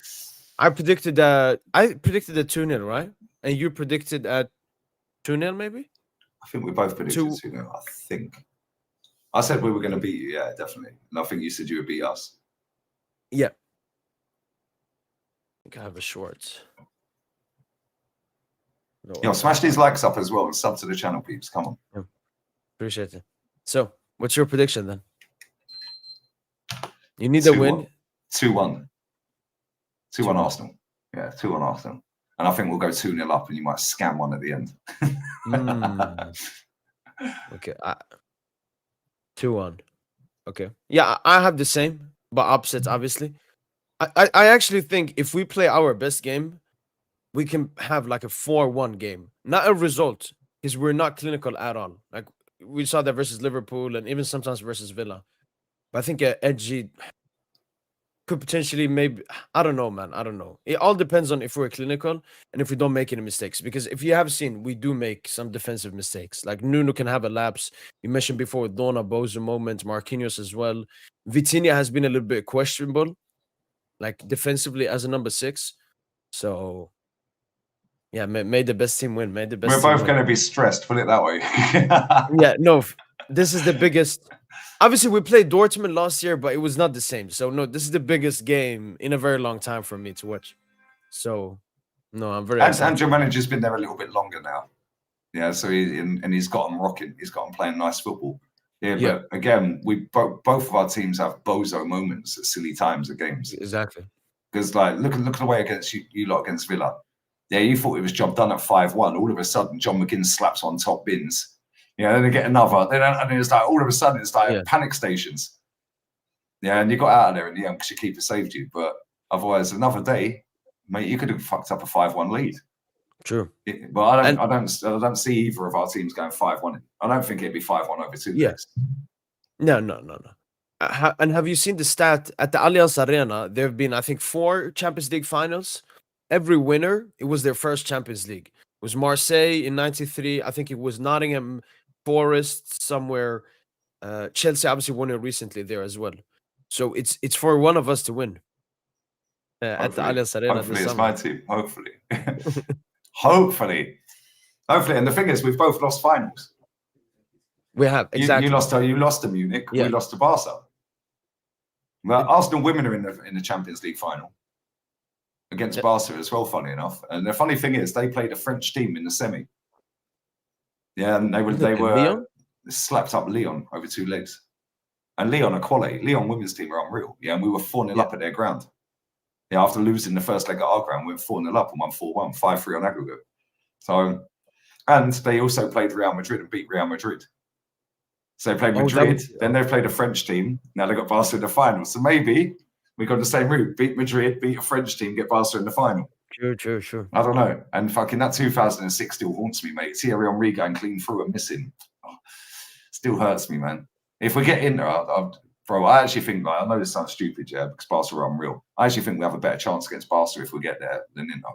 I predicted a 2-0, right? And you predicted at 2-0, maybe? I think we both predicted 2-0, I think. I said we were going to beat you, yeah, definitely. And I think you said you would beat us. Yeah. I think I have a short. No, smash these likes up as well and sub to the channel, peeps. Come on. Yeah. Appreciate it. So, what's your prediction then? You need a win. 2-1. 2-1 Arsenal. Yeah, 2-1 Arsenal. And I think we'll go 2-0 up and you might scam one at the end. Okay. 2-1. Okay. Yeah, I have the same, but opposites, obviously. I actually think if we play our best game, we can have like a 4-1 game. Not a result, because we're not clinical at all. Like, we saw that versus Liverpool and even sometimes versus Villa. But I think edgy could potentially, maybe, I don't know, man. I don't know. It all depends on if we're clinical and if we don't make any mistakes. Because if you have seen, we do make some defensive mistakes. Like Nuno can have a lapse. You mentioned before with Dona, Boza moment, Marquinhos as well. Vitinha has been a little bit questionable, like defensively as a number 6. So yeah, may the best team win. May the best. We're both going to be stressed. Put it that way. Yeah, no, this is the biggest. Obviously, we played Dortmund last year, but it was not the same. So no, this is the biggest game in a very long time for me to watch. So no, I'm very excited. And your manager's been there a little bit longer now. Yeah, so he's got them rocking. He's got them playing nice football. Yeah, but again, we both of our teams have bozo moments at silly times of games. Exactly. Because like look at the way against you lot against Villa. Yeah, you thought it was job done at 5-1. All of a sudden, John McGinn slaps on top bins. Yeah, then they get another. And it's like all of a sudden it's like panic stations. Yeah, and you got out of there in the end because your keeper saved you. But otherwise, another day, mate, you could have fucked up a 5-1 lead. True. Well, I don't see either of our teams going 5-1. I don't think it'd be 5-1 over 2 days. No. And have you seen the stat at the Allianz Arena? There have been, I think, 4 Champions League finals. Every winner, it was their first Champions League. It was Marseille in '93. I think it was Nottingham Forest somewhere. Chelsea obviously won it recently there as well. So it's for one of us to win at the Allianz Arena. Hopefully it's my team. Hopefully. Hopefully. And the thing is, we've both lost finals. We have, exactly. You lost to Munich. We lost to Barca. Well, Arsenal women are in the Champions League final against Barca as well, funny enough. And the funny thing is, they played a French team in the semi. Yeah, and they were slapped up Lyon over 2 legs. And Lyon are quality. Lyon women's team are unreal. Yeah, and we were 4-0 up at their ground. Yeah, after losing the first leg at our ground, we went 4-0 up and won 4-1, 5-3 on aggregate. So, and they also played Real Madrid and beat Real Madrid. So they played Madrid, then they played a French team. Now they got Barca in the final. So maybe we got the same route: beat Madrid, beat a French team, get Barca in the final. Sure. I don't know. And fucking that 2006 still haunts me, mate. Thierry Henry going clean through and missing. Oh, still hurts me, man. If we get in there, bro, I actually think, like, I know this sounds stupid, yeah, because Barca are unreal. I actually think we have a better chance against Barca if we get there than Inter.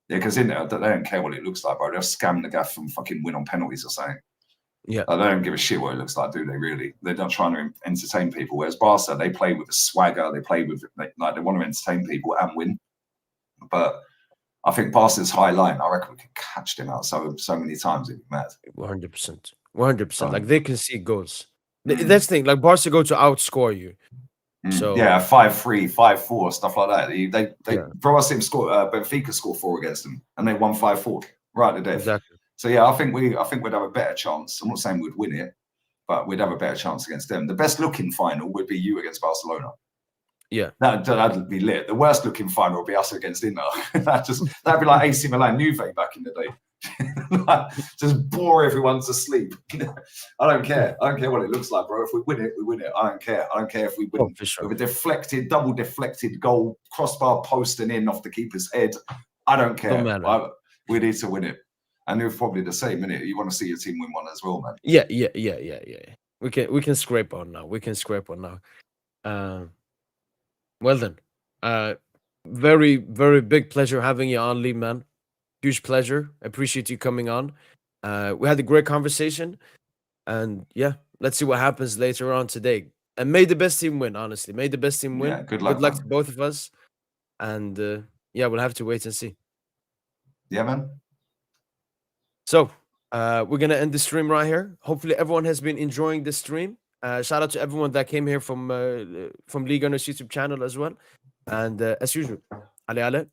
Yeah, because Inter, they don't care what it looks like, bro. They'll scam the gaff and fucking win on penalties or something. Yeah. They don't give a shit what it looks like, do they, really? They're not trying to entertain people. Whereas Barca, they play with a swagger. They play with, they want to entertain people and win. But I think Barca's high line, I reckon we could catch them out so many times, it'd be mad. 100%. 100%. Like, they can see goals. That's the thing. Like, Barca go to outscore you. So yeah, 5-3, 5-4, stuff like that. They bro, I see them score. Benfica score 4 against them, and they won 5-4 right to death. Exactly. So yeah, I think we'd have a better chance. I'm not saying we'd win it, but we'd have a better chance against them. The best looking final would be you against Barcelona. Yeah, that'd be lit. The worst looking final would be us against Inter. That'd be like AC Milan Juve back in the day. Like, just bore everyone to sleep. I don't care. I don't care what it looks like, bro. If we win it, we win it. I don't care. I don't care if we win with a double deflected goal, crossbar post and in off the keeper's head. I don't care. We need to win it. And it's probably the same, innit? You want to see your team win one as well, man. Yeah. We can scrape on now. Well then, very, very big pleasure having you on, Lee, man. Huge pleasure. Appreciate you coming on. We had a great conversation, and yeah, let's see what happens later on today. And may the best team win. Honestly, may the best team win. Yeah, good luck to both of us. And yeah, we'll have to wait and see. Yeah, man. So we're gonna end the stream right here. Hopefully, everyone has been enjoying the stream. Shout out to everyone that came here from Lee Gunnar's YouTube channel as well. And as usual, ale ale.